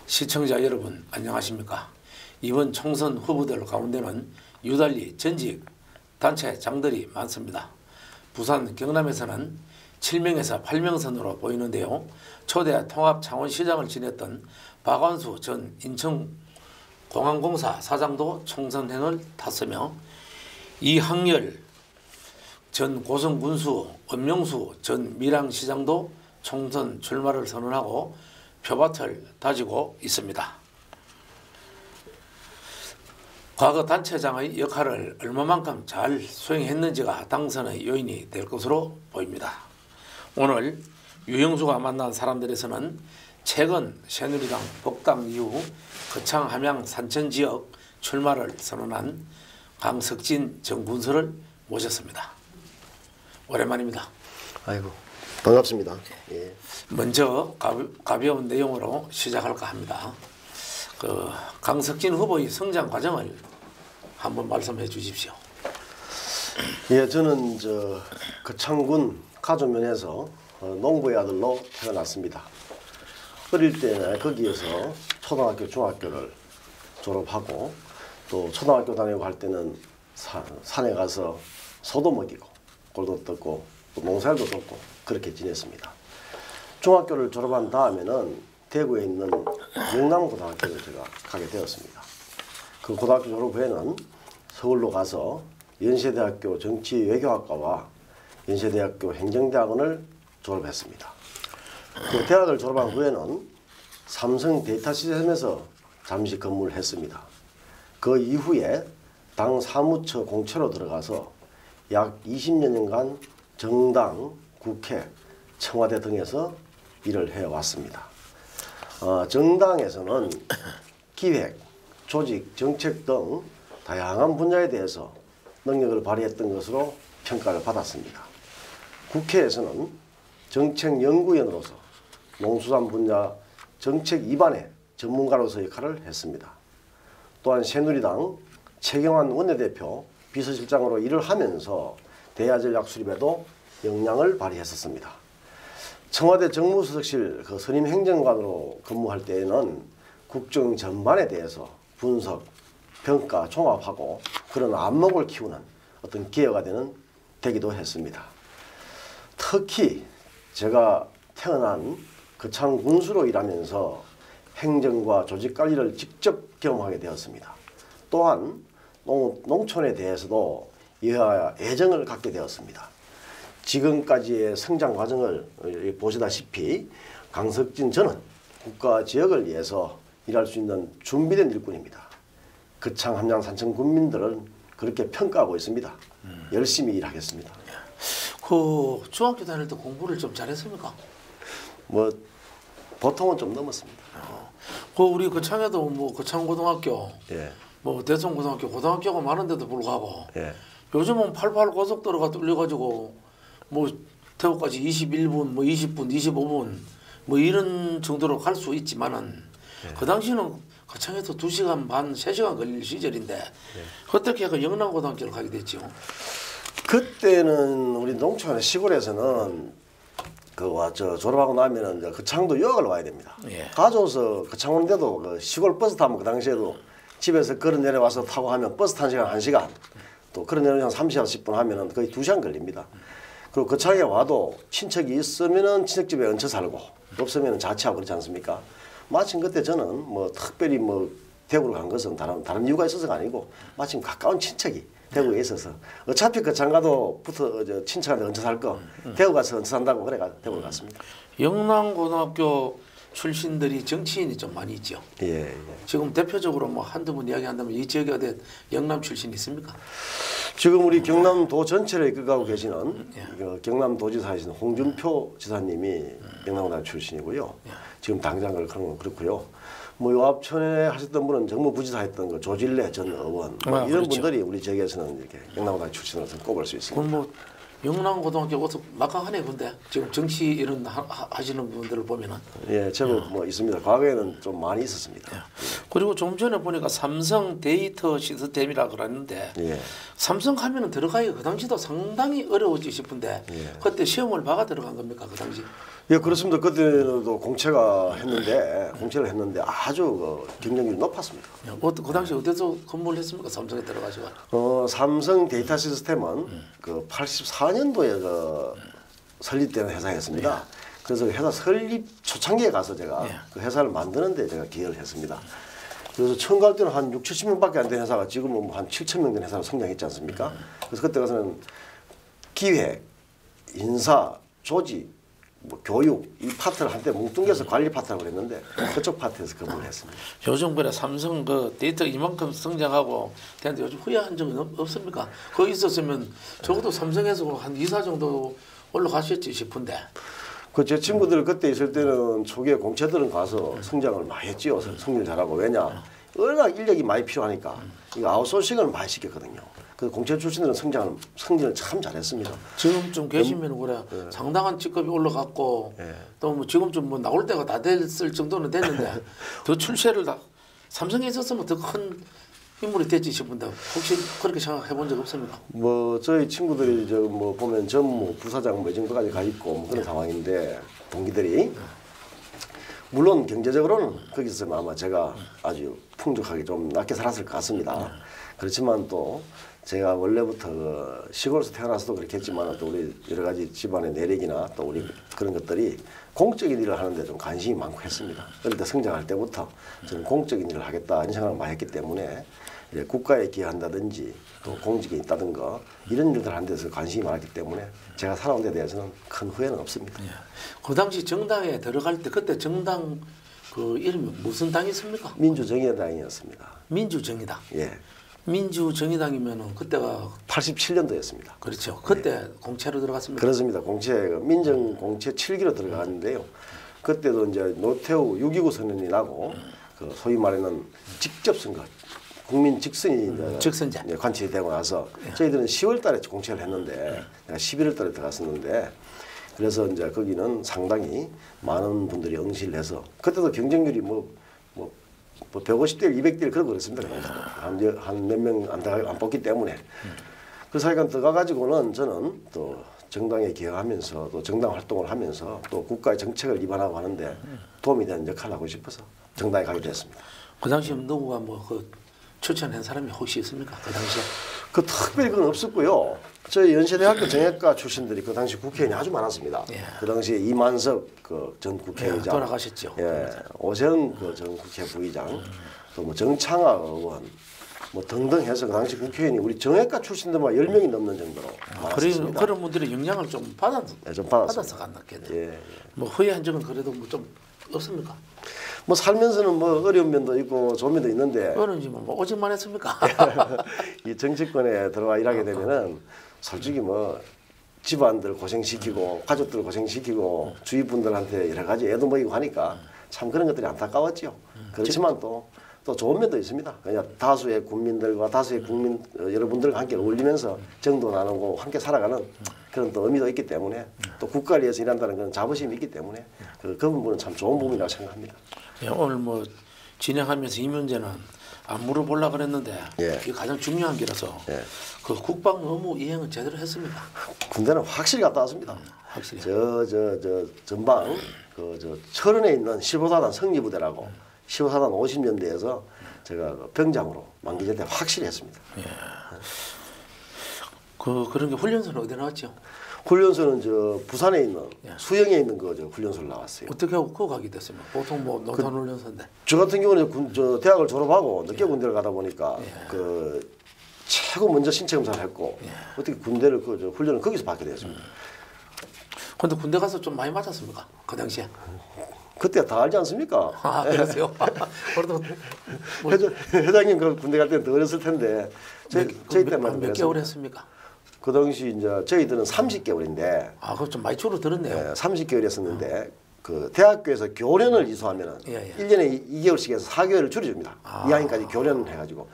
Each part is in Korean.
시청자 여러분 안녕하십니까. 이번 총선 후보들 가운데는 유달리 전직 단체장들이 많습니다. 부산 경남에서는 7명에서 8명 선으로 보이는데요. 초대 통합창원시장을 지냈던 박완수 전 인천공항공사 사장도 총선행을 탔으며 이항열 전 고성군수, 엄명수 전 밀양시장도 총선 출마를 선언하고 표밭을 다지고 있습니다. 과거 단체장의 역할을 얼마만큼 잘 수행했는지가 당선의 요인이 될 것으로 보입니다. 오늘 유영수가 만난 사람들에서는 최근 새누리당 복당 이후 거창 함양 산천 지역 출마를 선언한 강석진 전 군수를 모셨습니다. 오랜만입니다. 아이고 반갑습니다. 예. 먼저 가벼운 내용으로 시작할까 합니다. 강석진 후보의 성장 과정을 한번 말씀해 주십시오. 예, 저는 거창군 가조면에서 농부의 아들로 태어났습니다. 어릴 때 거기에서 초등학교, 중학교를 졸업하고 또 초등학교 다니고 할 때는 산에 가서 소도 먹이고 꼴도 뜯고 또 농사일도 돕고 그렇게 지냈습니다. 중학교를 졸업한 다음에는 대구에 있는 영남고등학교를 제가 가게 되었습니다. 그 고등학교 졸업 후에는 서울로 가서 연세대학교 정치외교학과와 연세대학교 행정대학원을 졸업했습니다. 그 대학을 졸업한 후에는 삼성 데이터시스템에서 잠시 근무를 했습니다. 그 이후에 당 사무처 공채로 들어가서 약 20여 년간 정당, 국회, 청와대 등에서 일을 해왔습니다. 정당에서는 기획, 조직, 정책 등 다양한 분야에 대해서 능력을 발휘했던 것으로 평가를 받았습니다. 국회에서는 정책연구위원으로서 농수산 분야 정책 입안의 전문가로서 역할을 했습니다. 또한 새누리당 최경환 원내대표 비서실장으로 일을 하면서 대야전략 수립에도 역량을 발휘했었습니다. 청와대 정무수석실 선임 행정관으로 근무할 때에는 국정 전반에 대해서 분석, 평가, 종합하고 그런 안목을 키우는 어떤 기회가 되기도 했습니다. 특히 제가 태어난 거창 군수로 일하면서 행정과 조직관리를 직접 경험하게 되었습니다. 또한 농촌에 대해서도 이해와 애정을 갖게 되었습니다. 지금까지의 성장 과정을 보시다시피 강석진 저는 국가 지역을 위해서 일할 수 있는 준비된 일꾼입니다. 거창 함양 산천 군민들은 그렇게 평가하고 있습니다. 열심히 일하겠습니다. 중학교 다닐 때 공부를 좀 잘했습니까? 뭐 보통은 좀 넘었습니다. 우리 거창에도 거창고등학교, 예. 대성고등학교, 고등학교가 많은데도 불구하고 예. 요즘은 88 고속도로가 뚫려가지고 태국까지 21분, 20분, 25분 이런 정도로 갈 수 있지만은 그 당시는 거창에서 2시간 반, 3시간 걸릴 시절인데 어떻게 영남고등학교를 가게 됐죠? 그때는 우리 농촌 시골에서는 졸업하고 나면은 거창도 유학을 와야 됩니다. 예. 가져와서 거창 오는데도 시골 버스 타면 그 당시에도 집에서 걸어 내려와서 타고 하면 버스 탄 시간 1시간, 또 걸어 내려오면 3시간 10분 하면은 거의 2시간 걸립니다. 그리고 거창에 와도 친척이 있으면은 친척집에 얹혀 살고 없으면은 자취하고 그렇지 않습니까? 마침 그때 저는 특별히 대구로 간 것은 다른 이유가 있어서가 아니고 마침 가까운 친척이 대구에 있어서 어차피 거창 가도 친척한테 얹혀 살 거 대구 가서 얹혀 산다고 그래가 대구로 갔습니다. 영남고등학교 출신들이 정치인이 좀 많이 있죠. 예. 지금 대표적으로 한두 분 이야기한다면 이 지역에 어디 영남 출신 있습니까? 지금 우리 경남도 전체를 이끌고 계시는 경남도지사이신 홍준표 지사님이 영남고등학교 출신이고요. 지금 당장을 그런 건 그렇고요. 요 앞전에 하셨던 분은 정무부지사 했던 조질래 전 의원 이런 그렇죠. 분들이 우리 지역에서는 이렇게 영남고등학교 출신으로서 꼽을 수 있습니다. 그럼 영남고등학교 어서 막강하네. 근데 지금 정치 이런 하시는 분들을 보면은 예, 제법 있습니다. 과거에는 좀 많이 있었습니다. 그리고 좀 전에 보니까 삼성 데이터 시스템이라 그랬는데 예. 삼성 하면은 들어가기가 그 당시도 상당히 어려웠지 싶은데 예. 그때 시험을 봐가 들어간 겁니까 그 당시? 예, 그렇습니다. 그때도 공채를 했는데 아주 경쟁률이 높았습니다. 그 당시 어디서 근무를 했습니까? 삼성에 들어가지고. 삼성 데이터 시스템은 그 84년도에 설립된 회사였습니다. 그래서 회사 설립 초창기에 가서 제가 예. 그 회사를 만드는데 제가 기여를 했습니다. 그래서 처음 갈 때는 한 6, 70명밖에 안 된 회사가 지금은 한 7,000명 된 회사로 성장했지 않습니까? 그래서 그때 가서는 기획, 인사, 조직, 뭐 교육 이 파트를 한때 뭉뚱겨서 관리 파트라고 그랬는데 그쪽 파트에서 근무를 했습니다. 요즘 그래 삼성 그 데이터 이만큼 성장하고 되는데 요즘 후회한 적은 없습니까? 거기 있었으면 적어도 삼성에서 한 2사 정도 올라가셨지 싶은데. 그 제 친구들 그때 있을 때는 초기에 공채들은 가서 성장을 많이 했지요. 성질 잘하고. 왜냐? 워낙 인력이 많이 필요하니까 이거 아웃소싱을 많이 시켰거든요. 그 공채 출신들은 성질을 참 잘했습니다. 지금쯤 계시면 그래 상당한 직급이 올라갔고 또 뭐 지금쯤 뭐 나올 때가 다 됐을 정도는 됐는데 더 출세를 다 삼성에 있었으면 더 큰 인물이 됐지 싶은데 혹시 그렇게 생각해 본 적 없습니까? 뭐 저희 친구들이 뭐 보면 전무 부사장 뭐 이 정도까지 가 있고 뭐 그런 상황인데 동기들이 물론 경제적으로는 거기서 아마 제가 아주 풍족하게 좀 낮게 살았을 것 같습니다. 그렇지만 또 제가 원래부터 시골에서 태어나서도 그렇게 했지만 또 우리 여러 가지 집안의 내력이나 또 우리 그런 것들이 공적인 일을 하는데 좀 관심이 많고 했습니다. 어릴 때 성장할 때부터 저는 공적인 일을 하겠다 이런 생각을 많이 했기 때문에 국가에 기여한다든지 또 공직에 있다든가 이런 일들 하는 데서 관심이 많았기 때문에 제가 살아온 데 대해서는 큰 후회는 없습니다. 예. 그 당시 정당에 들어갈 때 그때 정당 그 이름이 무슨 당이었습니까? 민주정의당이었습니다. 민주정의당. 예. 민주정의당이면은 그때가 87년도였습니다. 그렇죠. 그때 공채로 들어갔습니다. 그렇습니다. 민정 공채 7기로 들어갔는데요. 그때도 이제 노태우 6.29 선언이 나고 그 소위 말하는 직접 선거 국민 직선이 직선제 관철이 되고 나서 저희들은 10월달에 공채를 했는데 내가 11월달에 들어갔었는데 그래서 이제 거기는 상당히 많은 분들이 응시를 해서 그때도 경쟁률이 뭐 150대 1, 200대 1 그런 거 그랬습니다. 한 몇 명 안 뽑기 때문에 그 사이간 들어가가지고는 저는 또 정당에 기여하면서 또 정당 활동을 하면서 또 국가의 정책을 입안하고 하는데 도움이 되는 역할을 하고 싶어서 정당에 가게 됐습니다. 그 당시에 누구가 뭐 그 추천한 사람이 혹시 있습니까? 그 당시에? 그 특별히 그건 없었고요. 저희 연세대학교 정외과 출신들이 그 당시 국회의원이 아주 많았습니다. 예. 그 당시에 이만석 그 전 국회의장, 돌아가셨죠. 예, 오세훈 그 전 국회 부의장, 또 뭐 정창아 의원, 뭐 등등 해서 그 당시 국회의원이 우리 정외과 출신들만 10명이 넘는 정도로 많았습니다. 그런 분들이 영향을 좀 받아서 갔겠네. 예. 뭐 후회한 적은 그래도 뭐 좀 없습니까? 뭐 살면서는 뭐 어려운 면도 있고 좋은 면도 있는데 그런지 뭐 오직만 했습니까? 이 정치권에 들어와 일하게 되면은 솔직히 뭐 집안들 고생시키고 가족들 고생시키고 주위 분들한테 여러 가지 애도 먹이고 하니까 참 그런 것들이 안타까웠죠. 그렇지만 또 좋은 면도 있습니다. 그냥 다수의 국민들과 다수의 국민 여러분들과 함께 어울리면서 정도 나누고 함께 살아가는 그런 또 의미도 있기 때문에 또 국가를 위해서 일한다는 그런 자부심이 있기 때문에 그 부분은 참 좋은 부분이라고 생각합니다. 예, 오늘 뭐 진행하면서 이 문제는 안 물어보려고 그랬는데 예. 이게 가장 중요한 게라서 예. 그 국방 의무 이행은 제대로 했습니까? 군대는 확실히 갔다 왔습니다. 확실히. 저 전방 철원에 있는 15사단 성리부대라고 15사단 50년대에서 제가 병장으로 만기제 때 확실히 했습니다. 예. 그런 게 훈련소는 어디 나왔죠? 훈련소는 부산에 있는 예. 수영에 있는 훈련소를 나왔어요. 어떻게 하고 그거 가게 됐습니까? 보통 뭐 노선 훈련소인데. 저 같은 경우는 대학을 졸업하고 늦게 군대를 가다 보니까 최고 먼저 신체 검사를 했고 어떻게 군대를 훈련을 거기서 받게 되었습니다. 근데 군대 가서 좀 많이 맞았습니까? 그 당시에? 그때 다 알지 않습니까? 아, 그러세요? 그래도 뭐 회장님 그 군대 갈 때는 더 어렸을 텐데 저희 때만 몇 개월 했습니까? 그 당시 이제 저희들은 30개월인데 그거 좀 많이 줄어들었네요. 30개월이었었는데 그 대학교에서 교련을 이수하면은 예. 1년에 2개월씩 해서 4개월을 줄여줍니다. 2학년까지 교련을 해가지고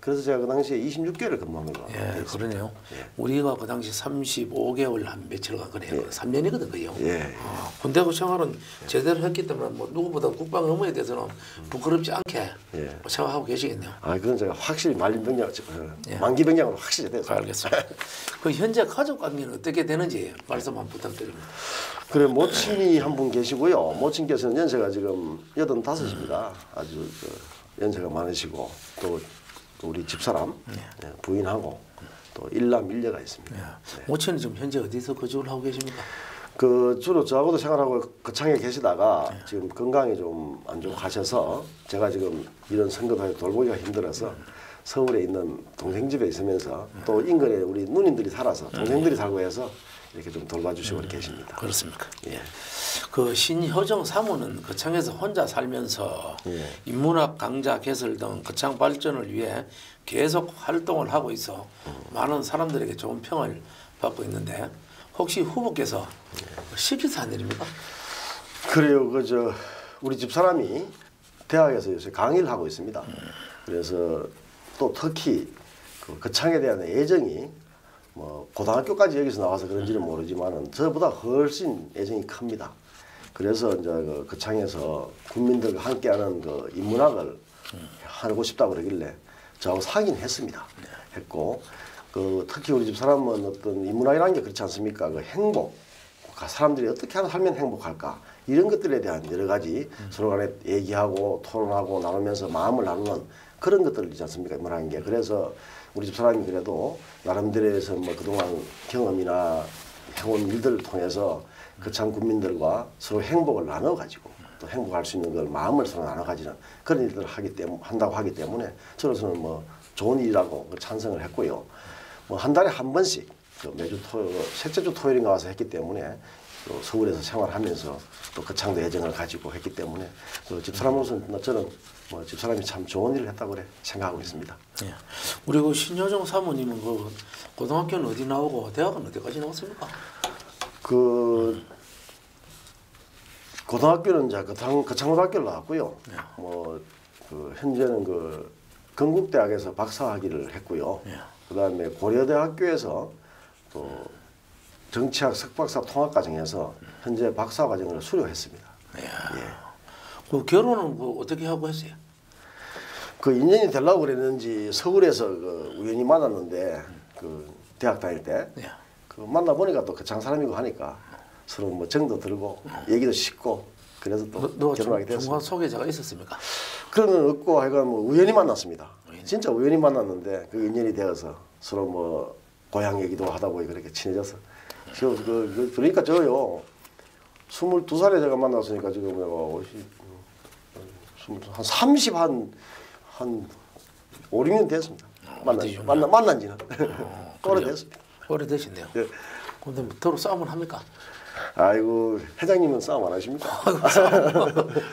그래서 제가 그 당시에 26개월을 근무합니다. 예, 그러네요. 우리가 그 당시 35개월 한 며칠간 그래요. 3년이거든 그요. 군대 생활은 제대로 했기 때문에 뭐 누구보다 국방 업무에 대해서는 부끄럽지 않게 뭐 생각하고 계시겠네요. 아, 그건 제가 확실히 만기병장, 만기병장으로 확실히 됐어요. 알겠습니다. 그 현재 가족 관계는 어떻게 되는지 말씀 한번 부탁드립니다. 그래, 모친이 한 분 계시고요. 모친께서는 연세가 지금 85입니다. 아주 연세가 많으시고 또 우리 집사람 부인하고 또 일남 일녀가 있습니다. 모친은 지금 현재 어디서 거주를 하고 계십니까? 그 주로 저하고도 생활하고 거창에 계시다가 지금 건강이 좀 안 좋고 하셔서 제가 지금 이런 선거도 돌보기가 힘들어서 서울에 있는 동생 집에 있으면서 또 인근에 우리 누님들이 살아서 동생들이 살고 해서 이렇게 좀 돌봐주시고 계십니다. 그렇습니까? 예. 그 신효정 사무는 거창에서 혼자 살면서 인문학 강좌 개설 등 거창 발전을 위해 계속 활동을 하고 있어 많은 사람들에게 좋은 평을 받고 있는데 혹시 후보께서 시키서 한 일입니까? 그래요. 그저 우리 집 사람이 대학에서 요새 강의를 하고 있습니다. 그래서 또 특히 그 거창에 대한 애정이 뭐 고등학교까지 여기서 나와서 그런지는 모르지만은 저보다 훨씬 애정이 큽니다. 그래서 이제 그 거창에서 국민들과 함께하는 그 인문학을 하고 싶다고 그러길래 저하고 상의는 했습니다. 했고 그 특히 우리 집 사람은 어떤 인문학이라는 게 그렇지 않습니까? 그 행복, 사람들이 어떻게 하면 살면 행복할까 이런 것들에 대한 여러 가지 서로 간에 얘기하고 토론하고 나누면서 마음을 나누는 그런 것들이지 않습니까? 인문학인 게. 그래서 우리 집 사람이 그래도 나름대로해서 뭐 그동안 경험이나 해온 일들을 통해서 거창 국민들과 서로 행복을 나눠가지고 또 행복할 수 있는 걸 마음을 서로 나눠가지는 그런 일들을 한다고 하기 때문에 저로서는 뭐 좋은 일이라고 찬성을 했고요. 뭐 한 달에 한 번씩 매주 토요일, 셋째 주 토요일인가 와서 했기 때문에 또 서울에서 생활하면서 또 거창도 애정을 가지고 했기 때문에 집사람으로서는 저는 뭐 집사람이 참 좋은 일을 했다고 그래 생각하고 있습니다. 예. 우리 그 신효정 사모님은 그 고등학교는 어디 나오고 대학은 어디까지 나왔습니까? 그 고등학교는 이제 거창고등학교를 나왔고요. 뭐 그 현재는 그 건국대학에서 박사학위를 했고요. 그다음에 고려대학교에서 또 정치학 석박사 통합과정에서 현재 박사과정을 수료했습니다. 그 결혼은 그 어떻게 하고 했어요? 그 인연이 되려고 그랬는지 서울에서 그 우연히 만났는데 그 대학 다닐 때 그 만나 보니까 또 거창 사람이고 하니까 서로 뭐 정도 들고 얘기도 쉽고 그래서 또 결혼하게 됐습니다. 중간 소개자가 있었습니까? 그런 건 없고 하여간 뭐 우연히 만났습니다. 진짜 우연히 만났는데 그 인연이 되어서 서로 뭐 고향 얘기도 하다 보니 그렇게 친해져서 그러니까 저요 22살에 제가 만났으니까 지금 한 30 한 5, 6년 됐습니다. 만난 지는 오래됐습니다. 오래되신데요. 근데 뭐 더러 싸움을 합니까? 아이고 회장님은 싸움 안 하십니까?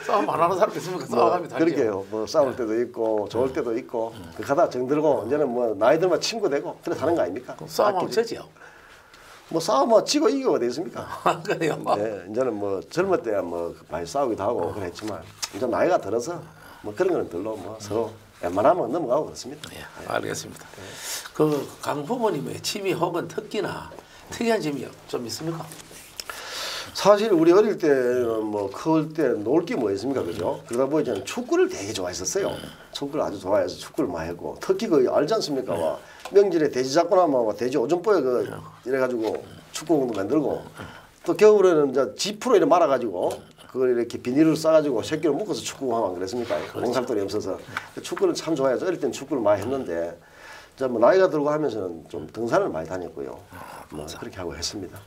싸움 안 하는 사람 있습니까? 싸움하면 다르죠. 그렇게요. 뭐 싸울 때도 있고 좋을 때도 있고 그 가다 정들고 이제는 뭐 나이 들면 친구 되고 그래 사는 거 아닙니까? 싸움하면 되지요. 뭐 싸우면 지고 이기고 어디 있습니까? 그래요. 네, 이제는 뭐 젊을 때야 뭐 많이 싸우기도 하고 그랬지만 이제 나이가 들어서 뭐 그런 거는 별로 뭐 서로 웬만하면 넘어가고 그렇습니다. 알겠습니다. 그 강 후보님의 취미 혹은 특기나 특이한 점이 좀 있습니까? 사실 우리 어릴 때는 뭐 클 때 놀 게 뭐 있습니까, 그죠? 그러다 보니 저는 축구를 되게 좋아했었어요. 축구를 아주 좋아해서 축구를 많이 했고 특히 그 알지 않습니까? 와, 명절에 돼지 잡고 나면 돼지 오줌보에 그 이래가지고 축구공도 만들고 또 겨울에는 이제 지프로 이렇게 말아가지고 그걸 이렇게 비닐을 싸가지고 새끼를 묶어서 축구하면 그랬습니까? 공살돌이 없어서 축구를 참 좋아해서 어릴 때는 축구를 많이 했는데 이제 뭐 나이가 들고 하면서는 좀 등산을 많이 다녔고요. 뭐 그렇게 하고 했습니다.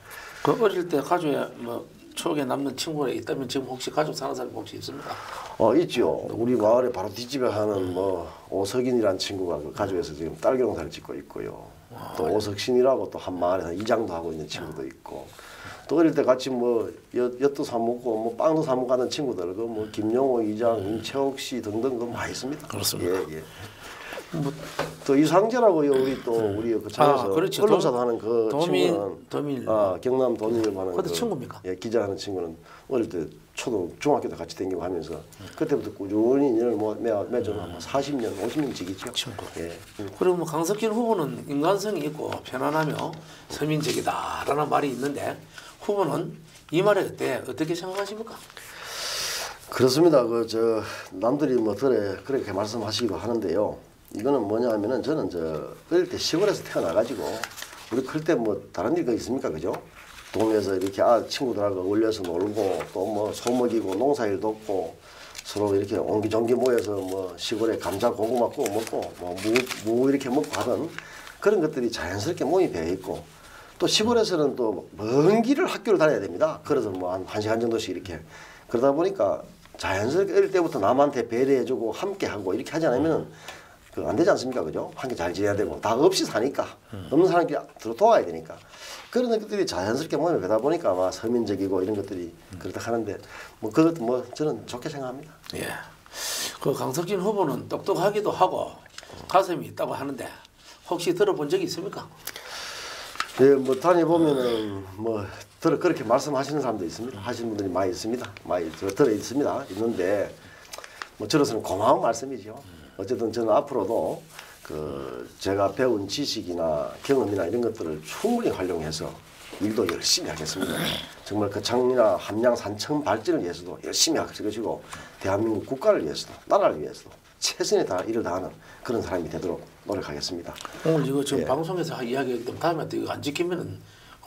그 어릴 때 가족에 뭐 추억에 남는 친구가 있다면 지금 혹시 가족 사는 사람 혹시 있습니까? 있죠. 우리 마을에 바로 뒷집에 사는 뭐 오석인이라는 친구가 그 가족에서 지금 딸기농사를 짓고 있고요. 또 오석신이라고 또 한 마을에서 이장도 하고 있는 친구도 있고. 또 어릴 때 같이 뭐 엿도 사 먹고 뭐 빵도 사 먹고 하는 친구들 그 뭐 김용호 이장, 임채옥 씨 등등 그 많이 있습니다. 그렇습니다. 예. 또 이상재라고요. 우리 또 우리 그 차에서 그렇죠. 언론사도 하는 그 친구는 도민 경남 도민이라고 하는 그것도 친구입니까? 기자하는 친구는 어릴 때 초등, 중학교 때 같이 다니고 하면서 그때부터 꾸준히 인연을 맺어 40년, 50년 지기죠. 예. 그리고 뭐 강석진 후보는 인간성이 있고 편안하며 서민적이다라는 말이 있는데 후보는 이 말에 대해 어떻게 생각하십니까? 그렇습니다. 남들이 뭐 그렇게 말씀하시기도 하는데요. 이거는 뭐냐 하면은 저는 어릴 때 시골에서 태어나가지고 우리 클 때 뭐 다른 일이 있습니까, 그죠? 동네에서 이렇게 친구들하고 어울려서 놀고 또 뭐 소먹이고 농사일 돕고 서로 이렇게 옹기종기 모여서 뭐 시골에 감자 고구마 구워 먹고 뭐 무 이렇게 먹고 하던 그런 것들이 자연스럽게 몸이 배어 있고 또 시골에서는 또 먼 길을 학교를 다녀야 됩니다. 그래서 뭐 한 1시간 정도씩 이렇게 그러다 보니까 자연스럽게 어릴 때부터 남한테 배려해주고 함께하고 이렇게 하지 않으면은 안 되지 않습니까? 그죠? 함께 잘 지내야 되고 다 없이 사니까 없는 사람끼리 도와야 되니까 그런 것들이 자연스럽게 몸에 배다 보니까 아마 서민적이고 이런 것들이 그렇다 하는데 뭐 그것도 뭐 저는 좋게 생각합니다. 예. 그 강석진 후보는 똑똑하기도 하고 가슴이 있다고 하는데 혹시 들어본 적이 있습니까? 예, 뭐 다녀보면은 뭐 그렇게 말씀하시는 사람도 있습니다. 하시는 분들이 많이 있습니다. 많이 들어 있는데 뭐 저로서는 고마운 말씀이죠. 어쨌든 저는 앞으로도 제가 배운 지식이나 경험이나 이런 것들을 충분히 활용해서 일도 열심히 하겠습니다. 정말 거창이나 함양 산청 발전을 위해서도 열심히 할 것이고 대한민국 국가를 위해서도 나라를 위해서도 최선의 일을 다하는 그런 사람이 되도록 노력하겠습니다. 오늘 이거 지금 방송에서 이야기했기 때문에 다음에 또 이거 안 지키면은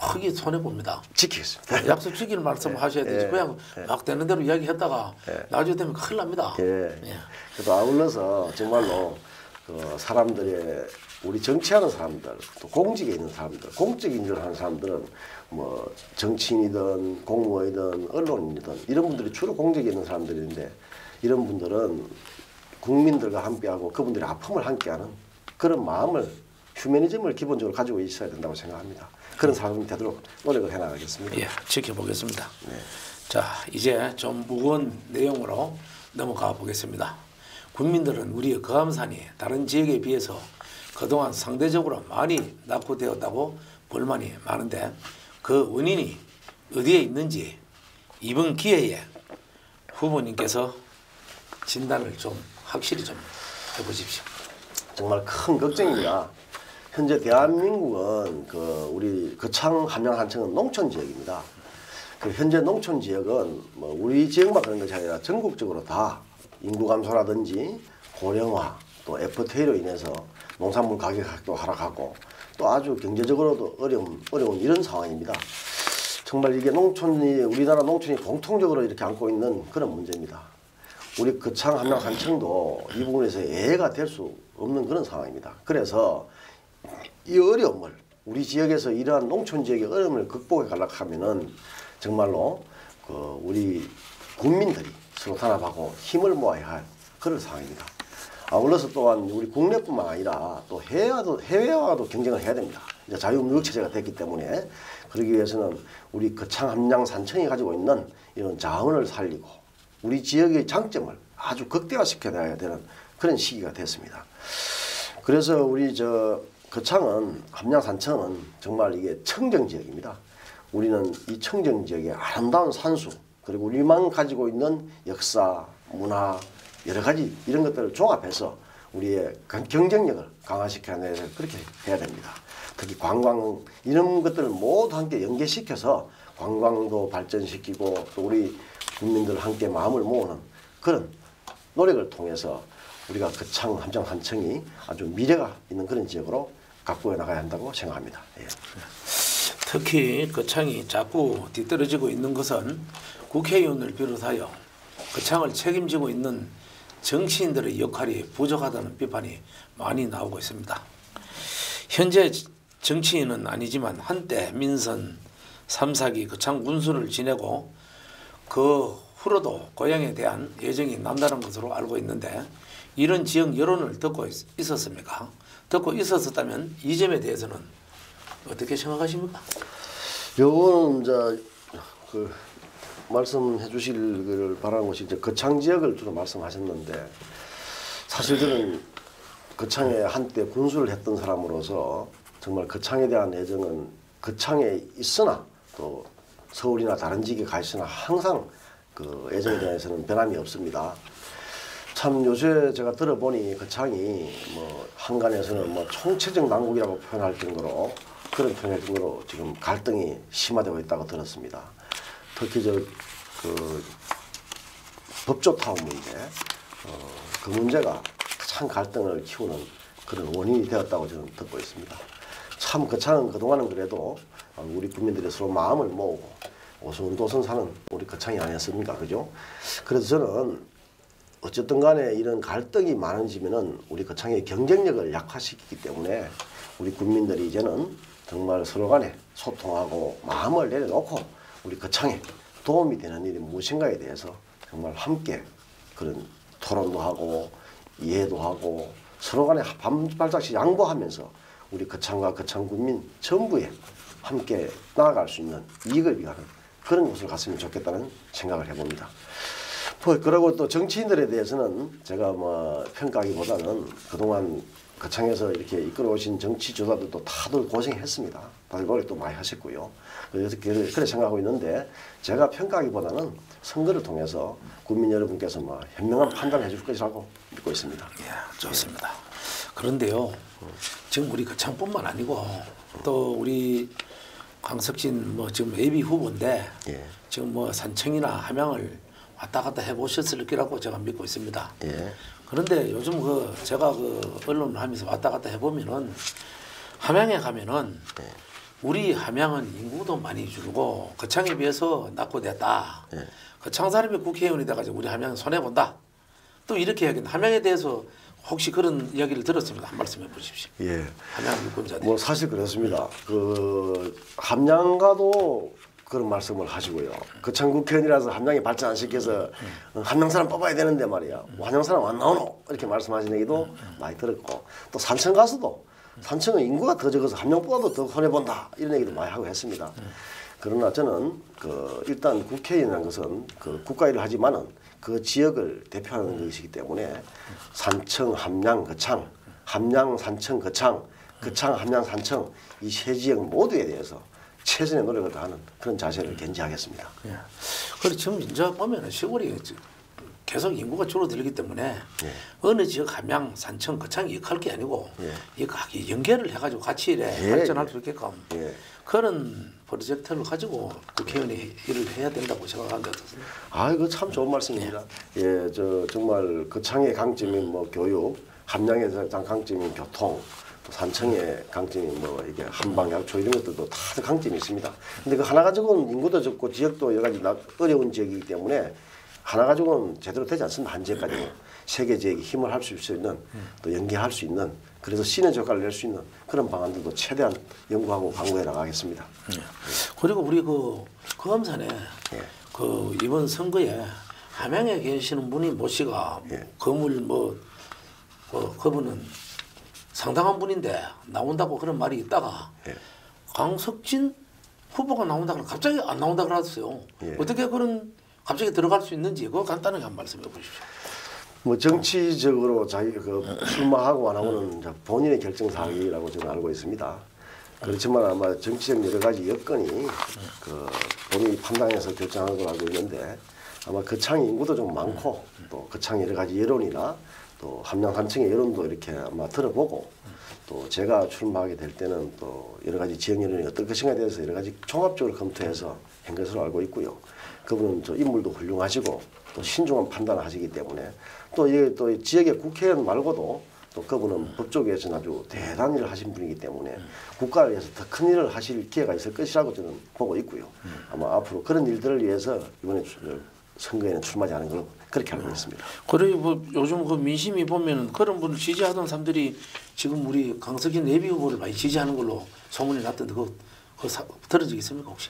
크게 손해 봅니다. 지키겠습니다. 약속 지키는 말씀 하셔야 되지. 그냥 막 되는 대로 이야기했다가 나중에 되면 큰일 납니다. 그래도 아울러서 정말로 사람들의 우리 정치하는 사람들 또 공직에 있는 사람들 공적인 일을 하는 사람들은 뭐 정치인이든 공무원이든 언론인이든 이런 분들이 주로 공직에 있는 사람들인데 이런 분들은 국민들과 함께하고 그분들의 아픔을 함께하는 그런 마음을 휴머니즘을 기본적으로 가지고 있어야 된다고 생각합니다. 그런 사람이 되도록 노력을 해나가겠습니다. 예, 지켜보겠습니다. 자, 이제 좀 무거운 내용으로 넘어가 보겠습니다. 국민들은 우리의 거암산이 다른 지역에 비해서 그동안 상대적으로 많이 낙후되었다고 불만이 많은데 그 원인이 어디에 있는지 이번 기회에 후보님께서 진단을 좀 확실히 좀 해보십시오. 정말 큰 걱정입니다. 현재 대한민국은 우리 거창 함양 산청은 농촌 지역입니다. 현재 농촌 지역은 뭐 우리 지역만 그런 것이 아니라 전국적으로 다 인구 감소라든지 고령화 또 FTA로 인해서 농산물 가격도 하락하고 또 아주 경제적으로도 어려운 이런 상황입니다. 정말 이게 우리나라 농촌이 공통적으로 이렇게 안고 있는 그런 문제입니다. 우리 거창 함양 산청도 이 부분에서 예외가 될 수 없는 그런 상황입니다. 그래서 이 어려움을 우리 지역에서 이러한 농촌 지역의 어려움을 극복해 가려고 하면은 정말로 우리 국민들이 서로 단합하고 힘을 모아야 할 그런 상황입니다. 아울러서 또한 우리 국내뿐만 아니라 또 해외와도 경쟁을 해야 됩니다. 이제 자유무역 체제가 됐기 때문에 그러기 위해서는 우리 거창 함양 산청이 가지고 있는 이런 자원을 살리고 우리 지역의 장점을 아주 극대화시켜야 되는 그런 시기가 됐습니다. 그래서 우리 거창은 함양 산청은 정말 이게 청정 지역입니다. 우리는 이 청정 지역의 아름다운 산수 그리고 우리만 가지고 있는 역사, 문화 여러 가지 이런 것들을 종합해서 우리의 경쟁력을 강화시켜야 되는 그렇게 해야 됩니다. 특히 관광 이런 것들을 모두 함께 연계시켜서 관광도 발전시키고 또 우리 국민들 함께 마음을 모으는 그런 노력을 통해서 우리가 거창 함양 산청이 아주 미래가 있는 그런 지역으로 가꾸어 나가야 한다고 생각합니다. 예. 특히 거창이 자꾸 뒤떨어지고 있는 것은 국회의원을 비롯하여 거창을 책임지고 있는 정치인들의 역할이 부족하다는 비판이 많이 나오고 있습니다. 현재 정치인은 아니지만 한때 민선 3사기 거창 군수를 지내고 그 후로도 고향에 대한 애정이 남다른 것으로 알고 있는데 이런 지역 여론을 듣고 있었습니까? 듣고 있었다면 이 점에 대해서는 어떻게 생각하십니까? 요거는 이제 말씀해 주시기를 바라는 것이 이제 거창 지역을 주로 말씀하셨는데 사실 저는 거창에 한때 군수를 했던 사람으로서 정말 거창에 대한 애정은 거창에 있으나 또 서울이나 다른 지역에 가 있으나 항상 그 애정에 대해서는 변함이 없습니다. 참 요새 제가 들어보니 거창이 뭐 한간에서는 뭐 총체적 난국이라고 표현할 정도로 그런 표현할 정도로 지금 갈등이 심화되고 있다고 들었습니다. 특히 그 법조 타운 문제, 그 문제가 참 갈등을 키우는 그런 원인이 되었다고 저는 듣고 있습니다. 참 거창은 그동안은 그래도 우리 국민들이 서로 마음을 모으고 오손도손 사는 우리 거창이 아니었습니까? 그죠? 그래서 저는 어쨌든 간에 이런 갈등이 많아지면은 우리 거창의 경쟁력을 약화시키기 때문에 우리 국민들이 이제는 정말 서로 간에 소통하고 마음을 내려놓고 우리 거창에 도움이 되는 일이 무엇인가에 대해서 정말 함께 그런 토론도 하고 이해도 하고 서로 간에 반발짝씩 양보하면서 우리 거창과 거창 국민 전부에 함께 나아갈 수 있는 이익을 위하는 그런 곳을 갔으면 좋겠다는 생각을 해봅니다. 그리고 또 정치인들에 대해서는 제가 뭐 평가하기보다는 그동안 거창에서 이렇게 이끌어오신 정치 조사들도 다들 고생했습니다. 다들 노력도 많이 하셨고요. 그래서 그렇게 생각하고 있는데 제가 평가하기보다는 선거를 통해서 국민 여러분께서 뭐 현명한 판단을 해줄 것이라고 믿고 있습니다. 예, 좋습니다. 그런데요, 지금 우리 거창뿐만 아니고 또 우리 강석진 뭐 지금 예비 후보인데 예. 지금 뭐 산청이나 함양을 왔다 갔다 해보셨을 거라고 제가 믿고 있습니다. 예. 그런데 요즘 제가 언론을 하면서 왔다 갔다 해보면은 함양에 가면은 우리 함양은 인구도 많이 줄고 거창에 비해서 낙후됐다. 거창 사람이 국회의원이 돼가지고 우리 함양 손해 본다. 또 이렇게 이야기는 함양에 대해서 혹시 그런 이야기를 들었습니다. 한 말씀해 보십시오. 예. 함양 유권자들. 뭐 사실 그렇습니다. 그 함양가도 그런 말씀을 하시고요. 거창 국회의원이라서 함양이 발전 안 시켜서 함양 사람 뽑아야 되는데 말이야. 함양 사람 안 나오노? 이렇게 말씀하시는 얘기도 많이 들었고 또 산청 가서도 산청은 인구가 더 적어서 함양 뽑아도 더 손해 본다 이런 얘기도 많이 하고 했습니다. 그러나 저는 일단 국회의원이라는 것은 국가 일을 하지만은 그 지역을 대표하는 것이기 때문에 산청, 함양, 거창, 함양, 산청, 거창, 거창, 함양, 산청 이 세 지역 모두에 대해서 최선의 노력을 다하는 그런 자세를 견지하겠습니다. 예. 그리고 지금 이제 보면은 시골이 계속 인구가 줄어들기 때문에 예. 어느 지역 함양, 산청, 거창이 역할 게 아니고 이거 연계를 해가지고 같이 이래 예. 발전할 수 있게끔 예. 그런 프로젝트를 가지고 국회의원이 일을 해야 된다고 생각하는데 어떻습니까? 아, 이거 참 좋은 말씀입니다. 예, 정말 거창의 강점인 뭐 교육, 함양의 강점인 교통, 또 산청의 강점인 뭐 이게 한방 약초 이런 것들도 다 강점이 있습니다. 근데 그 하나 가지고는 인구도 적고 지역도 여러 가지 어려운 지역이기 때문에 하나 가지고는 제대로 되지 않습니다. 한 지역까지는 세계 지역이 힘을 할 수 있는 또 연계할 수 있는 그래서 시너지 효과를 낼 수 있는 그런 방안들도 최대한 연구하고 강구해 나가겠습니다. 그리고 우리 검산에 이번 선거에 함양에 계시는 분이 모 씨가 거물 그분은 상당한 분인데 나온다고 그런 말이 있다가 강석진 후보가 나온다 그러면 갑자기 안 나온다 그랬어요. 어떻게 그런 갑자기 들어갈 수 있는지 그거 간단하게 한 말씀해 보십시오. 뭐 정치적으로 자기 출마하고 안 하고는 본인의 결정 사항이라고 저는 알고 있습니다. 그렇지만 아마 정치적 여러 가지 여건이 본인이 판단해서 결정한 걸로 알고 있는데 아마 거창 인구도 좀 많고 또 거창 여러 가지 여론이나 또 함양 산청의 여론도 이렇게 아마 들어보고 또 제가 출마하게 될 때는 또 여러 가지 지역 여론이 어떨 것인가에 대해서 여러 가지 종합적으로 검토해서 한 것으로 알고 있고요. 그분은 저 인물도 훌륭하시고 또 신중한 판단을 하시기 때문에 또 지역의 국회의원 말고도 또 그분은 법조계에서 아주 대단한 일을 하신 분이기 때문에 국가를 위해서 더 큰 일을 하실 기회가 있을 것이라고 저는 보고 있고요. 아마 앞으로 그런 일들을 위해서 이번에 선거에는 출마하지 않은 걸로 그렇게 알고 있습니다. 그리고 요즘 민심이 보면 그런 분을 지지하던 사람들이 지금 우리 강석진 예비 후보를 많이 지지하는 걸로 소문이 났던데 그거 들은 적 있습니까 혹시?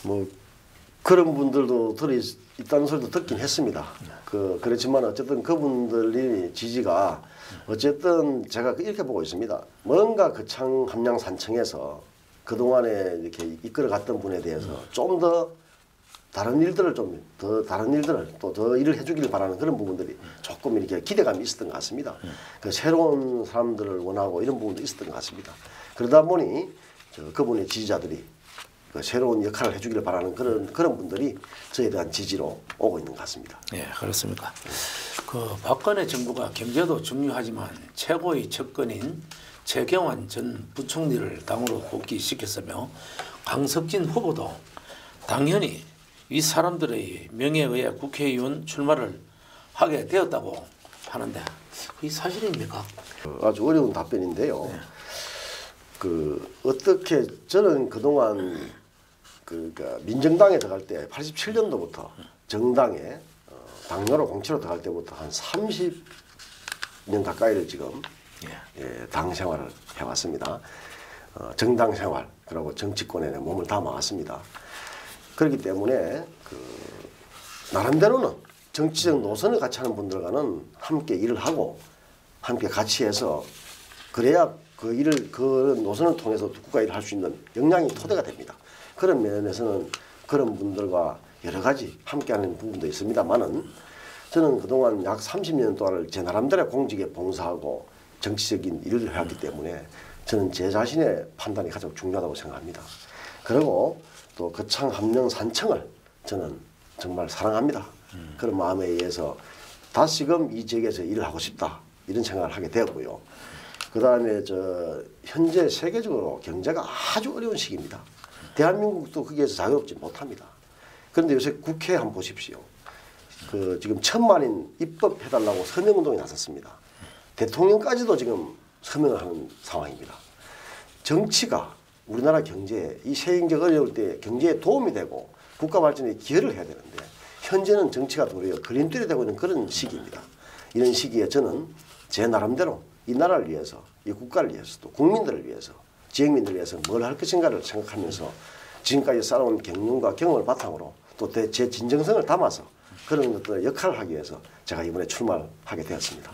뭐 그런 분들도 있다는 소리도 듣긴 했습니다. 그렇지만 어쨌든 그분들이 지지가 어쨌든 제가 이렇게 보고 있습니다. 뭔가 거창 함양 산청에서 그동안에 이렇게 이끌어갔던 분에 대해서 좀 더 다른 일들을 또 더 일을 해주길 바라는 그런 부분들이 조금 이렇게 기대감이 있었던 것 같습니다. 새로운 사람들을 원하고 이런 부분도 있었던 것 같습니다. 그러다 보니 그분의 지지자들이 그 새로운 역할을 해주기를 바라는 그런 분들이 저에 대한 지지로 오고 있는 것 같습니다. 예, 그렇습니까? 그 박근혜 정부가 경제도 중요하지만 최고의 접근인 최경환 전 부총리를 당으로 복귀시켰으며 강석진 후보도 당연히 이 사람들의 명예에 의해 국회의원 출마를 하게 되었다고 하는데 그게 사실입니까? 아주 어려운 답변인데요. 그 어떻게 저는 그동안 그러니까 민정당에 들어갈 때 87년도부터 정당에 당내로 공채로 들어갈 때부터 한 30년 가까이를 지금 당 생활을 해왔습니다. 정당 생활 그리고 정치권에 몸을 담아왔습니다. 그렇기 때문에 그 나름대로는 정치적 노선을 같이 하는 분들과는 함께 일을 하고 함께 같이 해서 그래야 그 일을 그 노선을 통해서 국가 일을 할 수 있는 역량이 토대가 됩니다. 그런 면에서는 그런 분들과 여러 가지 함께하는 부분도 있습니다만은 저는 그동안 약 30년 동안을 제 나름대로 공직에 봉사하고 정치적인 일을 해왔기 때문에 저는 제 자신의 판단이 가장 중요하다고 생각합니다. 그리고 또 거창 함령 산청을 저는 정말 사랑합니다. 그런 마음에 의해서 다시금 이 지역에서 일을 하고 싶다 이런 생각을 하게 되었고요. 그 다음에 현재 세계적으로 경제가 아주 어려운 시기입니다. 대한민국도 거기에서 자유롭지 못합니다. 그런데 요새 국회 한번 보십시오. 그 지금 1000만인 입법해달라고 서명운동에 나섰습니다. 대통령까지도 지금 서명을 하는 상황입니다. 정치가 우리나라 경제에 이 세계적 어려울 때 경제에 도움이 되고 국가 발전에 기여를 해야 되는데 현재는 정치가 도리어 걸림돌이 되고 있는 그런 시기입니다. 이런 시기에 저는 제 나름대로 이 나라를 위해서 이 국가를 위해서 또 국민들을 위해서 지역민들을 위해서 뭘 할 것인가를 생각하면서 지금까지 쌓아온 경륜과 경험을 바탕으로 또 제 진정성을 담아서 그런 것들 역할을 하기 위해서 제가 이번에 출마를 하게 되었습니다.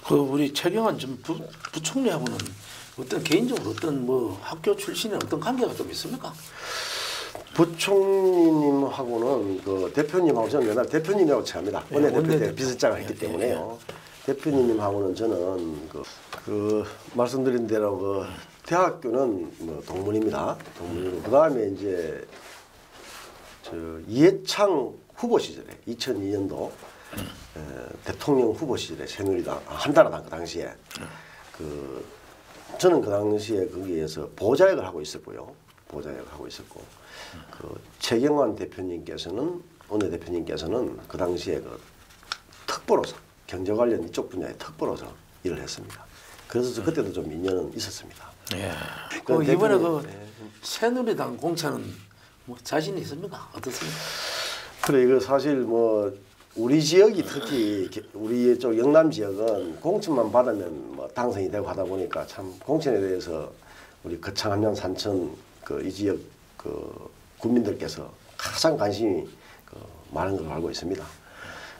그 우리 최경환 전 부총리하고는 어떤 개인적으로 어떤 뭐 학교 출신의 어떤 관계가 좀 있습니까? 부총리님하고는 그 대표님하고 저는 맨날 대표님이라고 칭합니다. 원내대표 때 비서장을 했기 때문에요. 대표님하고는 저는 그 말씀드린 대로 그 대학교는 뭐 동문입니다. 동문이고 그 다음에 이제 이해창 후보 시절에 2002년도 대통령 후보 시절에 새누리당 한나라당 그 당시에 저는 그 당시에 거기에서 보좌역을 하고 있었고요. 보좌역을 하고 있었고 그 최경환 대표님께서는 원내대표님께서는 그 당시에 그 특보로서 경제 관련 이쪽 분야의 특보로서 일을 했습니다. 그래서 그때도 좀 인연은 있었습니다. 예. 그 이번에 그 새누리당 공천은 뭐 자신이 있습니까? 어떻습니까? 그래 이거 사실 뭐 우리 지역이 특히 우리 쪽 영남 지역은 공천만 받으면 뭐 당선이 되고 하다 보니까 참 공천에 대해서 우리 거창 함양 산천 이 지역 국민들께서 가장 관심이 많은 걸로 알고 있습니다.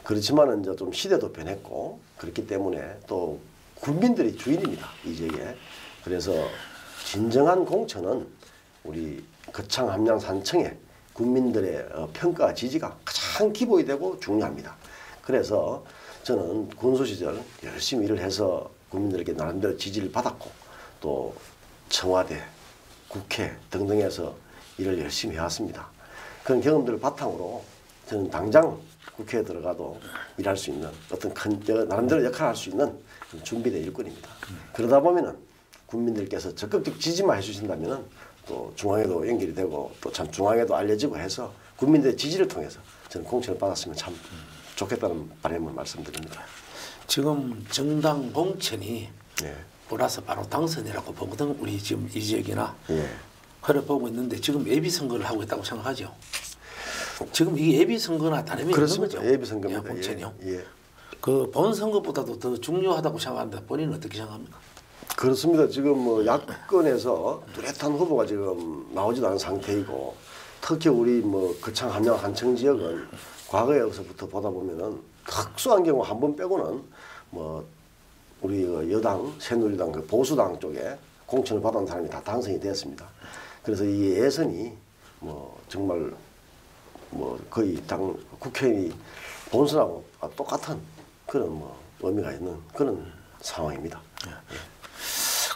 그렇지만은 이제 좀 시대도 변했고 그렇기 때문에 또 국민들이 주인입니다. 이 지역에. 그래서 진정한 공천은 우리 거창 함양 산청의 국민들의 평가 지지가 가장 기본이 되고 중요합니다. 그래서 저는 군수 시절 열심히 일을 해서 국민들에게 나름대로 지지를 받았고 또 청와대, 국회 등등에서 일을 열심히 해왔습니다. 그런 경험들을 바탕으로 저는 당장 국회에 들어가도 일할 수 있는 어떤 나름대로 역할을 할 수 있는 준비된 일꾼입니다. 그러다 보면은 국민들께서 적극적 지지만 해주신다면은 또 중앙에도 연결이 되고 또 참 중앙에도 알려지고 해서 국민들의 지지를 통해서 저는 공천을 받았으면 참 좋겠다는 바람을 말씀드립니다. 지금 정당 공천이 네. 몰아서 바로 당선이라고 보거든 우리 지금 이 지역이나 예. 그래 보고 있는데 지금 예비 선거를 하고 있다고 생각하죠. 지금 이게 예비 선거나 다름이 있는 그렇습니다. 거죠. 예비 선거입니다. 공천이요. 예. 그 본 선거보다도 더 중요하다고 생각하는데 본인은 어떻게 생각합니까? 그렇습니다. 지금 뭐 야권에서 뚜렷한 후보가 지금 나오지도 않은 상태이고 특히 우리 뭐 거창 함양 한청 지역은 과거에서부터 보다 보면은 특수한 경우 한 번 빼고는 뭐 우리 여당 새누리당 보수당 쪽에 공천을 받은 사람이 다 당선이 되었습니다. 그래서 이 예선이 뭐 정말 뭐 거의 국회의원이 본선하고 똑같은 그런 뭐 의미가 있는 그런 상황입니다.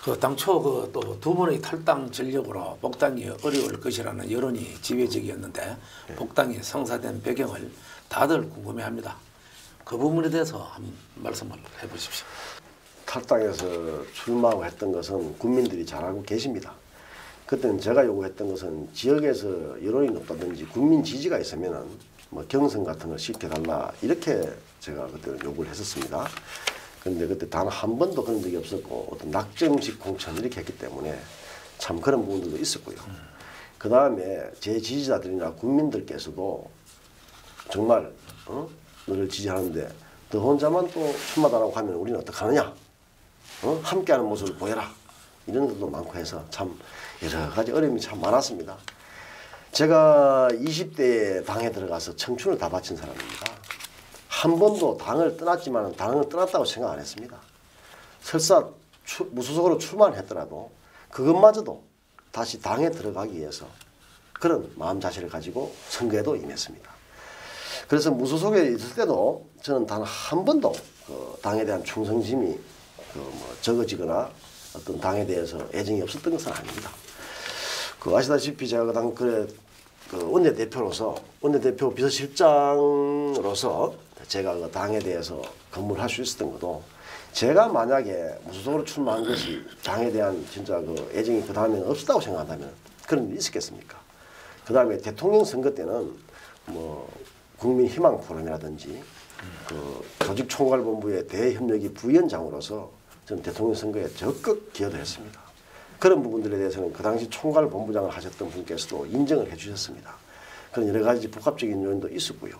그 당초 그 또 두 번의 탈당 전력으로 복당이 어려울 것이라는 여론이 지배적이었는데 복당이 성사된 배경을 다들 궁금해합니다. 그 부분에 대해서 한번 말씀을 해보십시오. 탈당해서 출마하고 했던 것은 국민들이 잘 알고 계십니다. 그때는 제가 요구했던 것은 지역에서 여론이 높다든지 국민 지지가 있으면은 뭐 경선 같은 걸 시켜달라 이렇게 제가 그때 요구를 했었습니다. 그런데 그때 단 한 번도 그런 적이 없었고 어떤 낙점식 공천 이렇게 했기 때문에 참 그런 부분들도 있었고요. 그 다음에 제 지지자들이나 국민들께서도 정말 너를 지지하는데 너 혼자만 또 출마하라고 하면 우리는 어떡하느냐? 함께하는 모습을 보여라. 이런 것도 많고 해서 참 여러 가지 어려움이 참 많았습니다. 제가 20대에 당에 들어가서 청춘을 다 바친 사람입니다. 한 번도 당을 떠났지만 당을 떠났다고 생각 안 했습니다. 설사 무소속으로 출마를 했더라도 그것마저도 다시 당에 들어가기 위해서 그런 마음 자세를 가지고 선거에도 임했습니다. 그래서 무소속에 있을 때도 저는 단 한 번도 그 당에 대한 충성심이 적어지거나 어떤 당에 대해서 애정이 없었던 것은 아닙니다. 아시다시피 제가 그 원내대표로서 원내대표 비서실장으로서 제가 그 당에 대해서 근무를 할 수 있었던 것도 제가 만약에 무소속으로 출마한 것이 당에 대한 진짜 그 애정이 그 다음에는 없었다고 생각한다면 그런 일이 있었겠습니까? 그 다음에 대통령 선거 때는 뭐 국민희망 포럼이라든지 그 조직총괄본부의 대협력위 부위원장으로서 저는 대통령 선거에 적극 기여도 했습니다. 그런 부분들에 대해서는 그 당시 총괄본부장을 하셨던 분께서도 인정을 해주셨습니다. 그런 여러 가지 복합적인 요인도 있었고요.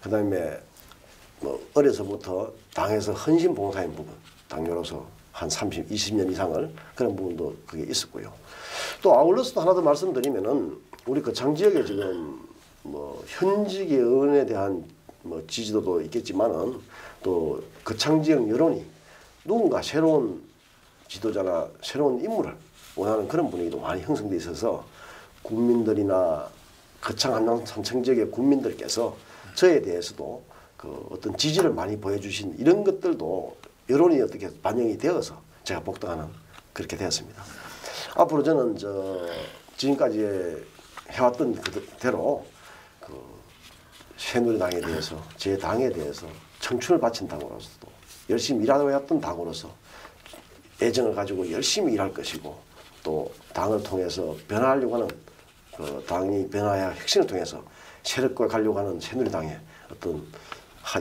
그 다음에 뭐 어려서부터 당에서 헌신 봉사인 부분, 당뇨로서 한 20년 이상을 그런 부분도 그게 있었고요. 또 아울러서 또 하나 더 말씀드리면은 우리 거창 지역에 지금 뭐 현직 의원에 대한 뭐 지지도도 있겠지만은 또 거창 지역 여론이 누군가 새로운 지도자나 새로운 인물을 원하는 그런 분위기도 많이 형성돼 있어서 국민들이나 거창 한천 지역의 국민들께서 저에 대해서도 그 어떤 지지를 많이 보여주신 이런 것들도 여론이 어떻게 반영이 되어서 제가 복당하는 그렇게 되었습니다. 앞으로 저는 지금까지 해왔던 그대로 그 새누리당에 대해서 제 당에 대해서 청춘을 바친 당으로서도 열심히 일하고 했던 당으로서 애정을 가지고 열심히 일할 것이고 또 당을 통해서 변화하려고 하는 그 당이 변화해야 혁신을 통해서 세력과 가려고 하는 새누리당의 어떤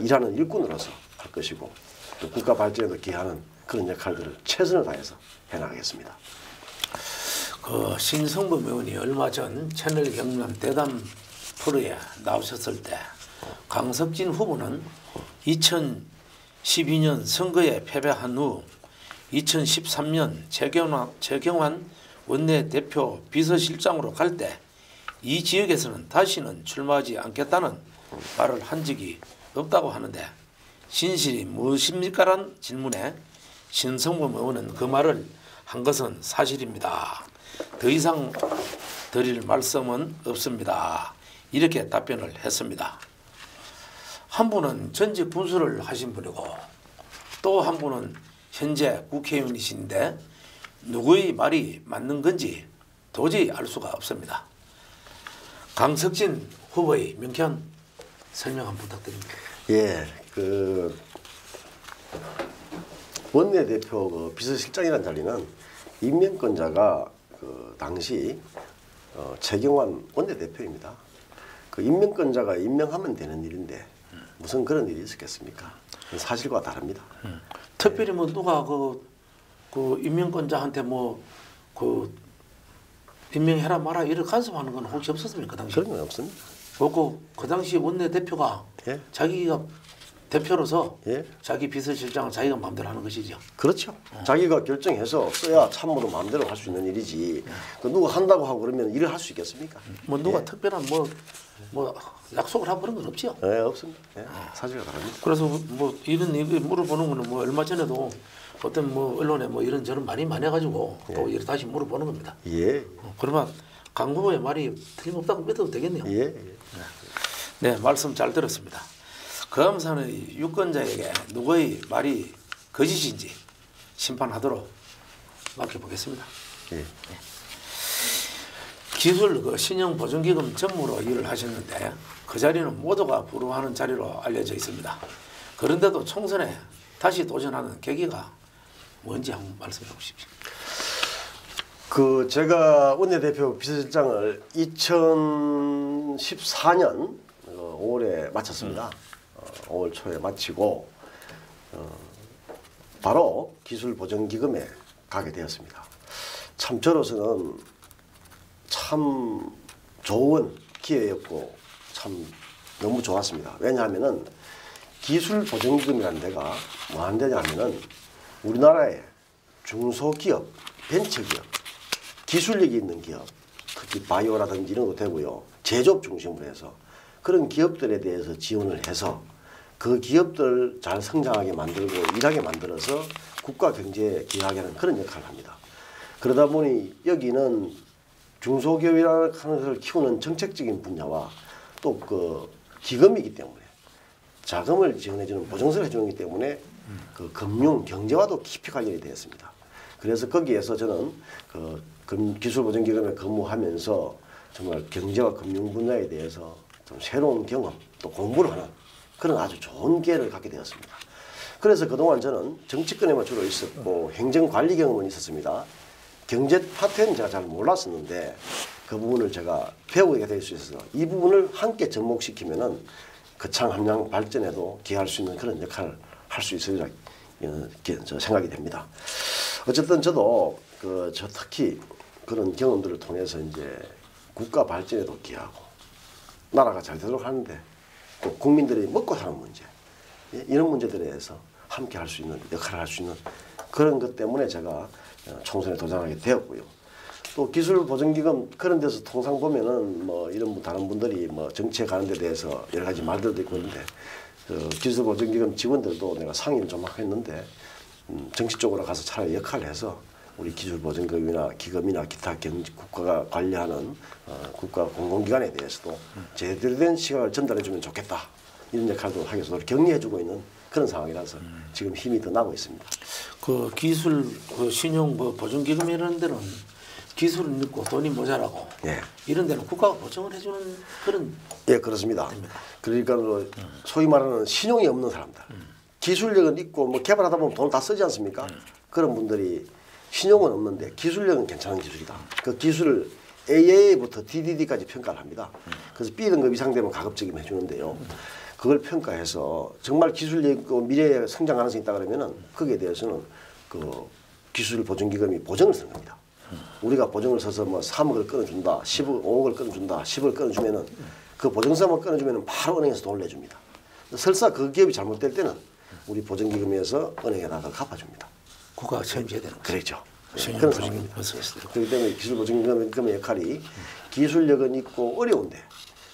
일하는 일꾼으로서 할 것이고 또 국가 발전에도 기여하는 그런 역할들을 최선을 다해서 해나가겠습니다. 그 신성범 의원이 얼마 전 채널 경남 대담 프로에 나오셨을 때 강석진 후보는 2012년 선거에 패배한 후 2013년 최경환 원내대표 비서실장으로 갈 때 이 지역에서는 다시는 출마하지 않겠다는 말을 한 적이 없다고 하는데 진실이 무엇입니까란 질문에 신성범 의원은 그 말을 한 것은 사실입니다. 더 이상 드릴 말씀은 없습니다. 이렇게 답변을 했습니다. 한 분은 전직 군수를 하신 분이고 또 한 분은 현재 국회의원이신데 누구의 말이 맞는 건지 도저히 알 수가 없습니다. 강석진 후보의 명쾌한 설명 한번 부탁드립니다. 예, 그 원내대표 그 비서실장이라는 자리는 임명권자가 그 당시 최경환 원내대표입니다. 그 임명권자가 임명하면 되는 일인데 무슨 그런 일이 있었겠습니까? 사실과 다릅니다. 특별히 뭐 누가 그 임명권자한테 임명해라 마라 이렇게 간섭하는 건 혹시 없었습니까? 그 당시? 그런 건 없습니다. 없고 그 당시 원내대표가 예? 자기가 대표로서 예? 자기 비서실장을 자기가 마음대로 하는 것이죠. 그렇죠. 자기가 결정해서 써야 참모로 마음대로 할 수 있는 일이지. 그 누가 한다고 하고 그러면 일을 할 수 있겠습니까? 뭐 누가 예. 특별한 뭐 약속을 하고 그런 건 없죠. 네, 없습니다. 예. 사실과 다릅니다. 그래서 뭐 이런 이거 물어보는 거는 뭐 얼마 전에도 어떤 뭐 언론에 뭐 이런 저런 많이 해가지고 또 이렇게 다시 물어보는 겁니다. 예. 그러면 강 후보의 말이 틀림없다고 믿어도 되겠네요. 예. 네, 말씀 잘 들었습니다. 검사의 유권자에게 누구의 말이 거짓인지 심판하도록 맡겨보겠습니다. 예. 기술 신용보증기금 전무로 일을 하셨는데 그 자리는 모두가 부러워하는 자리로 알려져 있습니다. 그런데도 총선에 다시 도전하는 계기가 뭔지 한번 말씀해 보십시오. 제가 원내대표 비서실장을 2014년 5월에 마쳤습니다. 5월 초에 마치고 바로 기술보전기금에 가게 되었습니다. 참 저로서는 참 좋은 기회였고 참 너무 좋았습니다. 왜냐하면은 기술보전기금이라는 데가 뭐 하는 데냐면은 우리나라의 중소기업, 벤처기업, 기술력이 있는 기업, 특히 바이오라든지 이런 것도 되고요. 제조업 중심으로 해서 그런 기업들에 대해서 지원을 해서 그 기업들 잘 성장하게 만들고 일하게 만들어서 국가 경제에 기여하게 하는 그런 역할을 합니다. 그러다 보니 여기는 중소기업이라는 것을 키우는 정책적인 분야와 또 그 기금이기 때문에 자금을 지원해주는 보증서를 해주는 것 때문에 그 금융 경제와도 깊이 관련이 되었습니다. 그래서 거기에서 저는 기술보증기금에 근무하면서 정말 경제와 금융 분야에 대해서 좀 새로운 경험 또 공부를 하는 그런 아주 좋은 기회를 갖게 되었습니다. 그래서 그동안 저는 정치권에만 주로 있었고 행정관리 경험은 있었습니다. 경제 파트는 제가 잘 몰랐었는데 그 부분을 제가 배우게 될 수 있어서 이 부분을 함께 접목시키면은 거창 함량 발전에도 기여할 수 있는 그런 역할을 할 수 있으리라 생각이 됩니다. 어쨌든 저도 저 특히 그런 경험들을 통해서 이제 국가 발전에도 기여하고 나라가 잘 되도록 하는데 또 국민들이 먹고 사는 문제 이런 문제들에 대해서 함께 할 수 있는 역할을 할 수 있는 그런 것 때문에 제가 총선에 도전하게 되었고요. 또 기술보증기금 그런 데서 통상 보면은 뭐 이런 다른 분들이 뭐 정치에 가는 데 대해서 여러 가지 말들도 있고 있는데 기술보증기금 직원들도 내가 상의를 좀 했는데 정치 쪽으로 가서 차라리 역할을 해서 우리 기술보증금이나 기금이나 기타 국가가 관리하는 국가 공공기관에 대해서도 제대로 된 시각을 전달해주면 좋겠다. 이런 역할도 하기 위해서 격려해주고 있는 그런 상황이라서 지금 힘이 더 나고 있습니다. 그 기술 신용 보증기금 이런 데는 기술은 있고 돈이 모자라고 예. 이런 데는 국가가 보증을 해주는 그런 예 그렇습니다. 됩니다. 그러니까 소위 말하는 신용이 없는 사람들 기술력은 있고 뭐 개발하다 보면 돈 다 쓰지 않습니까? 그런 분들이 신용은 없는데 기술력은 괜찮은 기술이다. 그 기술을 AA부터 DDD까지 평가를 합니다. 그래서 B등급 이상 되면 가급적이면 해주는데요. 그걸 평가해서 정말 기술력 있고 미래에 성장 가능성이 있다 그러면은 거기에 대해서는 그 기술보증기금이 보증을 쓰는 겁니다. 우리가 보증을 서서 뭐 3억을 끊어준다, 5억을 끊어준다, 10억을 끊어주면은 그 보증서만 끊어주면은 바로 은행에서 돈을 내줍니다. 설사 그 기업이 잘못될 때는 우리 보증기금에서 은행에다가 갚아줍니다. 국가가 책임져야 되는 거죠. 그렇죠. 신용 그런 보증 상황입니다. 벌써 그렇기 때문에 기술보증기금의 역할이 기술력은 있고 어려운데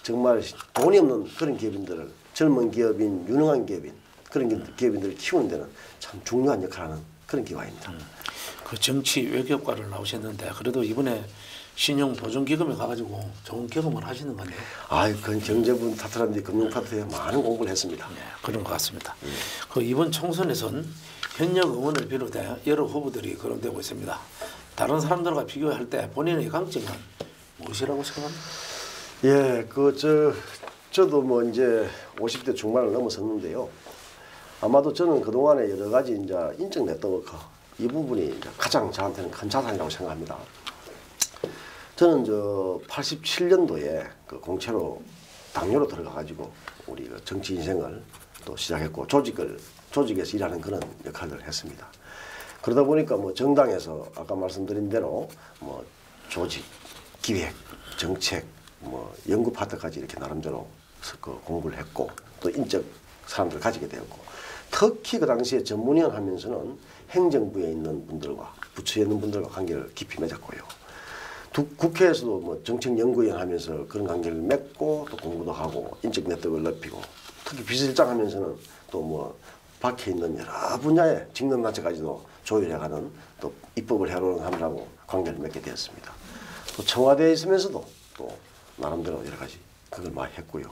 정말 돈이 없는 그런 기업인들을 젊은 기업인, 유능한 기업인 그런 기업인들을 키우는 데는 참 중요한 역할을 하는 그런 기관입니다. 그 정치 외교과를 나오셨는데 그래도 이번에 신용 보증기금에 가가지고 좋은 경험을 하시는 거네요. 그건 경제분 파트라든지 금융 파트에 많은 공부를 했습니다. 네, 그런 것 같습니다. 그 이번 총선에선 현역 의원을 비롯해 여러 후보들이 거론되고 있습니다. 다른 사람들과 비교할 때 본인의 강점은 무엇이라고 생각합니까? 예, 저도 뭐 이제 50대 중반을 넘어섰는데요. 아마도 저는 그동안에 여러 가지 이제 인적 네트워크 이 부분이 이제 가장 저한테는 큰 자산이라고 생각합니다. 저는 87년도에 그 공채로 당뇨로 들어가가지고 우리 정치 인생을 또 시작했고 조직에서 일하는 그런 역할을 했습니다. 그러다 보니까 뭐 정당에서 아까 말씀드린 대로 뭐 조직, 기획, 정책, 뭐 연구 파트까지 이렇게 나름대로 공부를 했고 또 인적 사람들을 가지게 되었고 특히 그 당시에 전문위원 하면서는 행정부에 있는 분들과 부처에 있는 분들과 관계를 깊이 맺었고요. 국회에서도 뭐 정책연구위원 하면서 그런 관계를 맺고 또 공부도 하고 인적 네트워크를 넓히고 특히 비서실장 하면서는 또 뭐 밖에 있는 여러 분야의 직능단체까지도 조율해가는 또 입법을 해오는 사람들하고 관계를 맺게 되었습니다. 또 청와대에 있으면서도 또 나름대로 여러 가지 그걸 많이 했고요.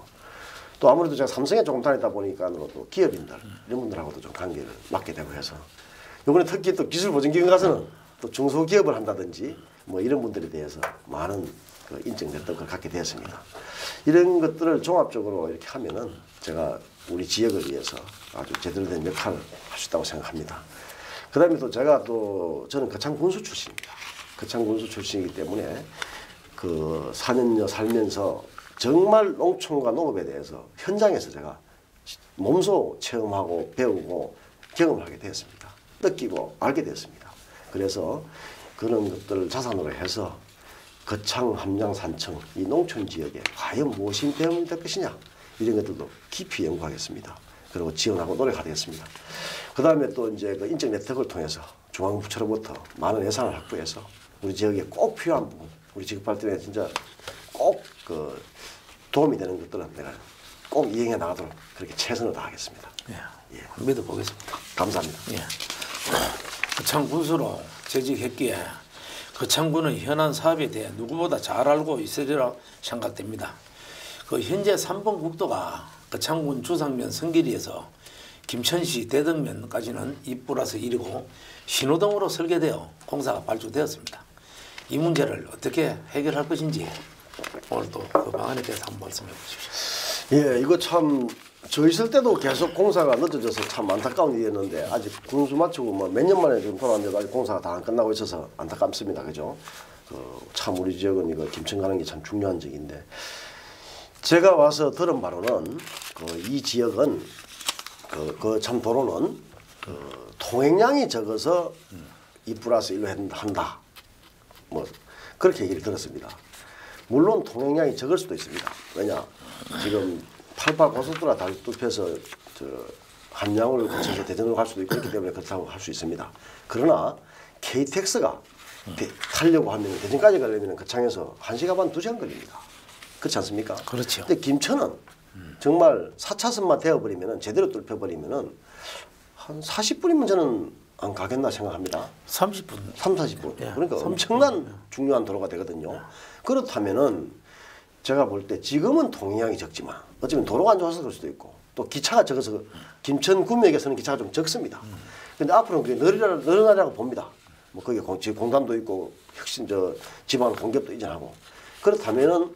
또 아무래도 제가 삼성에 조금 다니다 보니까 또 기업인들 이런 분들하고도 좀 관계를 맡게 되고 해서 이번에 특히 또 기술보증기금 가서는 또 중소기업을 한다든지 뭐 이런 분들에 대해서 많은 그 인적 네트워크를 갖게 되었습니다. 이런 것들을 종합적으로 이렇게 하면은 제가 우리 지역을 위해서 아주 제대로 된 역할을 할 수 있다고 생각합니다. 그다음에 또 제가 또 저는 거창 군수 출신입니다. 거창 군수 출신이기 때문에 그 4년여 살면서 정말 농촌과 농업에 대해서 현장에서 제가 몸소 체험하고 배우고 경험을 하게 되었습니다. 느끼고 알게 되었습니다. 그래서 그런 것들을 자산으로 해서 거창, 함양, 산청 이 농촌 지역에 과연 무엇이 대응이 될 것이냐 이런 것들도 깊이 연구하겠습니다. 그리고 지원하고 노력하겠습니다. 그 다음에 또 이제 그 인적 네트워크를 통해서 중앙부처로부터 많은 예산을 확보해서 우리 지역에 꼭 필요한 부분, 우리 지역 발전에 진짜 꼭 그 도움이 되는 것들은 내가 꼭 이행해 나가도록 그렇게 최선을 다하겠습니다. 예, 믿어보겠습니다. 감사합니다. 예. 거창 군수로 재직했기에 거창군의 현안 사업에 대해 누구보다 잘 알고 있으리라 생각됩니다. 그 현재 3번 국도가 거창군 주상면 성길이에서 김천시 대덕면까지는 2+1이고 신호등으로 설계되어 공사가 발주되었습니다. 이 문제를 어떻게 해결할 것인지 오늘 또 그 방안에 대해서 한번 말씀해 주십시오. 예, 이거 참 저 있을 때도 계속 공사가 늦어져서 참 안타까운 일이었는데 아직 군수 마치고 뭐 몇 년 만에 지금 돌아왔는데도 아직 공사가 다 안 끝나고 있어서 안타깝습니다. 그죠? 참 우리 지역은 이거 김천 가는 게 참 중요한 지역인데 제가 와서 들은 바로는 이 지역은 그 참 도로는 통행량이 적어서 2+1로 한다. 뭐 그렇게 얘기를 들었습니다. 물론 통행량이 적을 수도 있습니다. 왜냐 지금 88 고속도로가 다 뚫혀서 함양을 거쳐서 대전으로 갈 수도 있고 그렇기 때문에 그렇다고 할 수 있습니다. 그러나 KTX가 타려고 하면 대전까지 가려면 거창에서 1시간 반 2시간 걸립니다. 그렇지 않습니까? 그렇죠. 근데 김천은 정말 4차선만 되어버리면 제대로 뚫혀버리면 한 40분이면 저는 안 가겠나 생각합니다. 30분. 40분. 예, 그러니까 30분. 엄청난 중요한 도로가 되거든요. 그렇다면은 제가 볼 때 지금은 통행량이 적지만 어쩌면 도로가 안 좋아서 그럴 수도 있고 또 기차가 적어서 김천 구역에서는 기차가 좀 적습니다. 근데 앞으로는 그게 늘어나려고 봅니다. 뭐 거기에 공단도 있고 혁신 지방 공기업도 이전하고 그렇다면은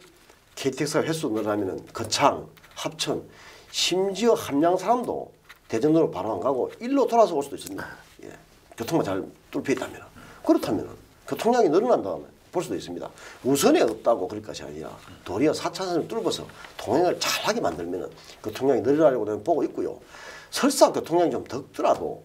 KTX가 횟수 늘어나면은 거창, 합천, 심지어 함양 사람도 대전으로 바로 안 가고 일로 돌아서 올 수도 있습니다. 예. 교통만 잘 뚫혀 있다면. 그렇다면 교통량이 늘어난다면 볼 수도 있습니다. 우선이 없다고 그럴 것이 아니라 도리어 4차선을 뚫어서 통행을 잘하게 만들면 교통량이 늘어나려고 저는 보고 있고요. 설사 교통량이 좀 적더라도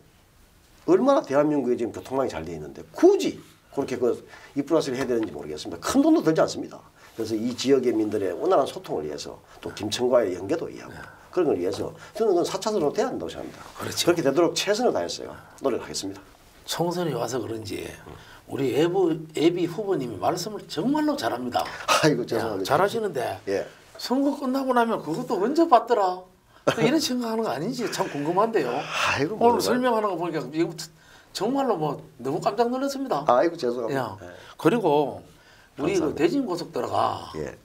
얼마나 대한민국에 지금 교통량이 잘 되어 있는데 굳이 그렇게 그 2+1을 해야 되는지 모르겠습니다. 큰 돈도 들지 않습니다. 그래서 이 지역의 민들의 원활한 소통을 위해서 또 김천과의 연계도 이해하고 그런 걸 위해서 저는 그건 4차선으로 돼야 한다고 생각합니다. 그렇죠. 그렇게 되도록 최선을 다했어요. 노력하겠습니다. 총선이 와서 그런지 우리 예비 후보님이 말씀을 정말로 잘합니다. 아이고 죄송합니다. 잘하시는데 예. 선거 끝나고 나면 그것도 언제 받더라? 또 이런 생각하는 거 아닌지 참 궁금한데요. 아이고 오늘 설명하는 거 보니까 이거 정말로 뭐 너무 깜짝 놀랐습니다. 아이고 죄송합니다. 예. 그리고 우리 그 감사합니다. 대진 고속도로가 예.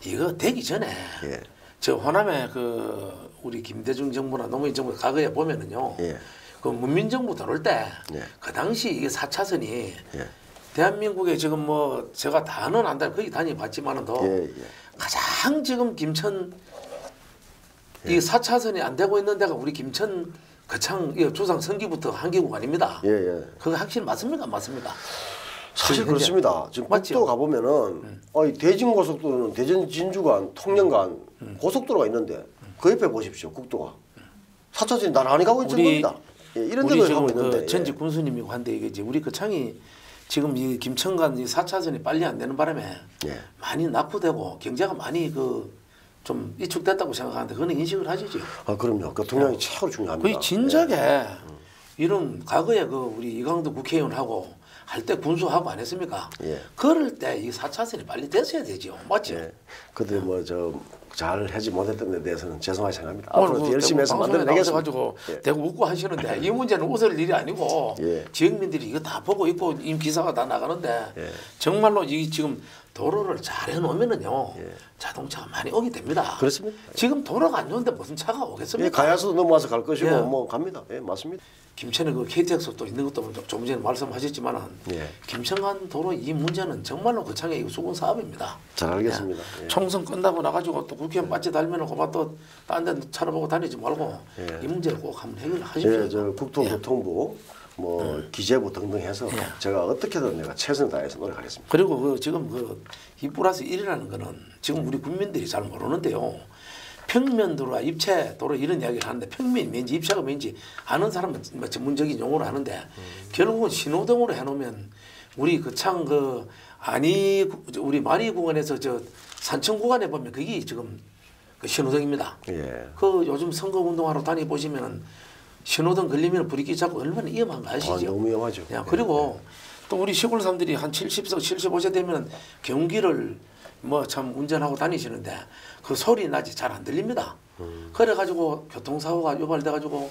이거 되기 전에 예. 저 호남에 그 우리 김대중 정부나 노무현 정부 과거에 보면은요. 예. 그 문민정부 들어올 때 예. 그 당시 이게 4차선이 예. 대한민국에 지금 뭐 제가 다는 안다 거의 다녀봤지만은도 예. 예. 가장 지금 김천 이 4차선이 안 되고 있는 데가 우리 김천 거창 조상 성기부터 한계국 아닙니다. 예. 예. 그거 확실히 맞습니까? 맞습니까? 사실 현재. 그렇습니다. 지금 맞죠? 국도 가보면은 대진 고속도로는 대전 진주간 통영간 고속도로가 있는데 그 옆에 보십시오. 국도가 4차선이 나란히 가고 있는 우리 겁니다. 예, 이런 우리 데로 지금 가고 있는데 그 전직 군수님이 한데 이게 우리 거창이 지금 이 김천간 이 4차선이 빨리 안 되는 바람에 예. 많이 낙후되고 경제가 많이 그 좀 위축됐다고 생각하는데 그건 인식을 하시죠. 아 그럼요. 교통량이 최고 중요합니다. 거의 진작에 이런 과거에 그 우리 이강도 국회의원하고 할 때 군수하고 안 했습니까? 예. 그럴 때 이 4차선이 빨리 됐어야 되죠. 맞죠? 예. 그들 뭐 잘 하지 못했던 데 대해서는 죄송하게 생각합니다. 오늘 앞으로 그 열심히 해서 방송에 만들어내겠습니다. 나오셔가지고 예. 대구 웃고 하시는데 이 문제는 웃을 일이 아니고 예. 지역민들이 이거 다 보고 있고 이 기사가 다 나가는데 예. 정말로 이 지금 도로를 잘 해놓으면은요 예. 자동차가 많이 오게 됩니다. 그렇습니다. 지금 도로가 안 좋은데 무슨 차가 예, 오겠습니까? 가야수도 넘어와서 갈 것이고 예. 뭐 갑니다. 예, 맞습니다. 김천에 그 KTX 또 있는 것도 좀 전에 말씀하셨지만은 예. 김천간 도로 이 문제는 정말로 거창의 이거 수건 사업입니다. 잘 알겠습니다. 예. 총선 끝나고 나가지고 또 국회의원 빠지 달면은 그만 또딴 데 차려보고 다니지 말고 예. 이 문제를 꼭 한번 해결하십시오. 예, 저 국토교통부 뭐 기재부 등등 해서 예. 제가 어떻게든 내가 최선을 다해서 노력하겠습니다. 그리고 그 지금 그 2+1이라는 거는 지금 우리 국민들이 잘 모르는데요. 평면도로와 입체도로 이런 이야기를 하는데 평면이 뭔지 입체가 뭔지 아는 사람은 뭐 전문적인 용어로 하는데 결국은 신호등으로 해놓으면 우리 그 참 그 아니 우리 마리 구간에서 저 산청 구간에 보면 그게 지금 그 신호등입니다. 예. 그 요즘 선거 운동하러 다니 보시면은 신호등 걸리면 불이 잡고 얼마나 위험한 거 아시죠? 너무 위험하죠. 야, 그리고 또 우리 시골 사람들이 한 70세, 75세 되면 경기를 뭐 참 운전하고 다니시는데 그 소리 나지 잘 안 들립니다. 그래가지고 교통사고가 유발돼가지고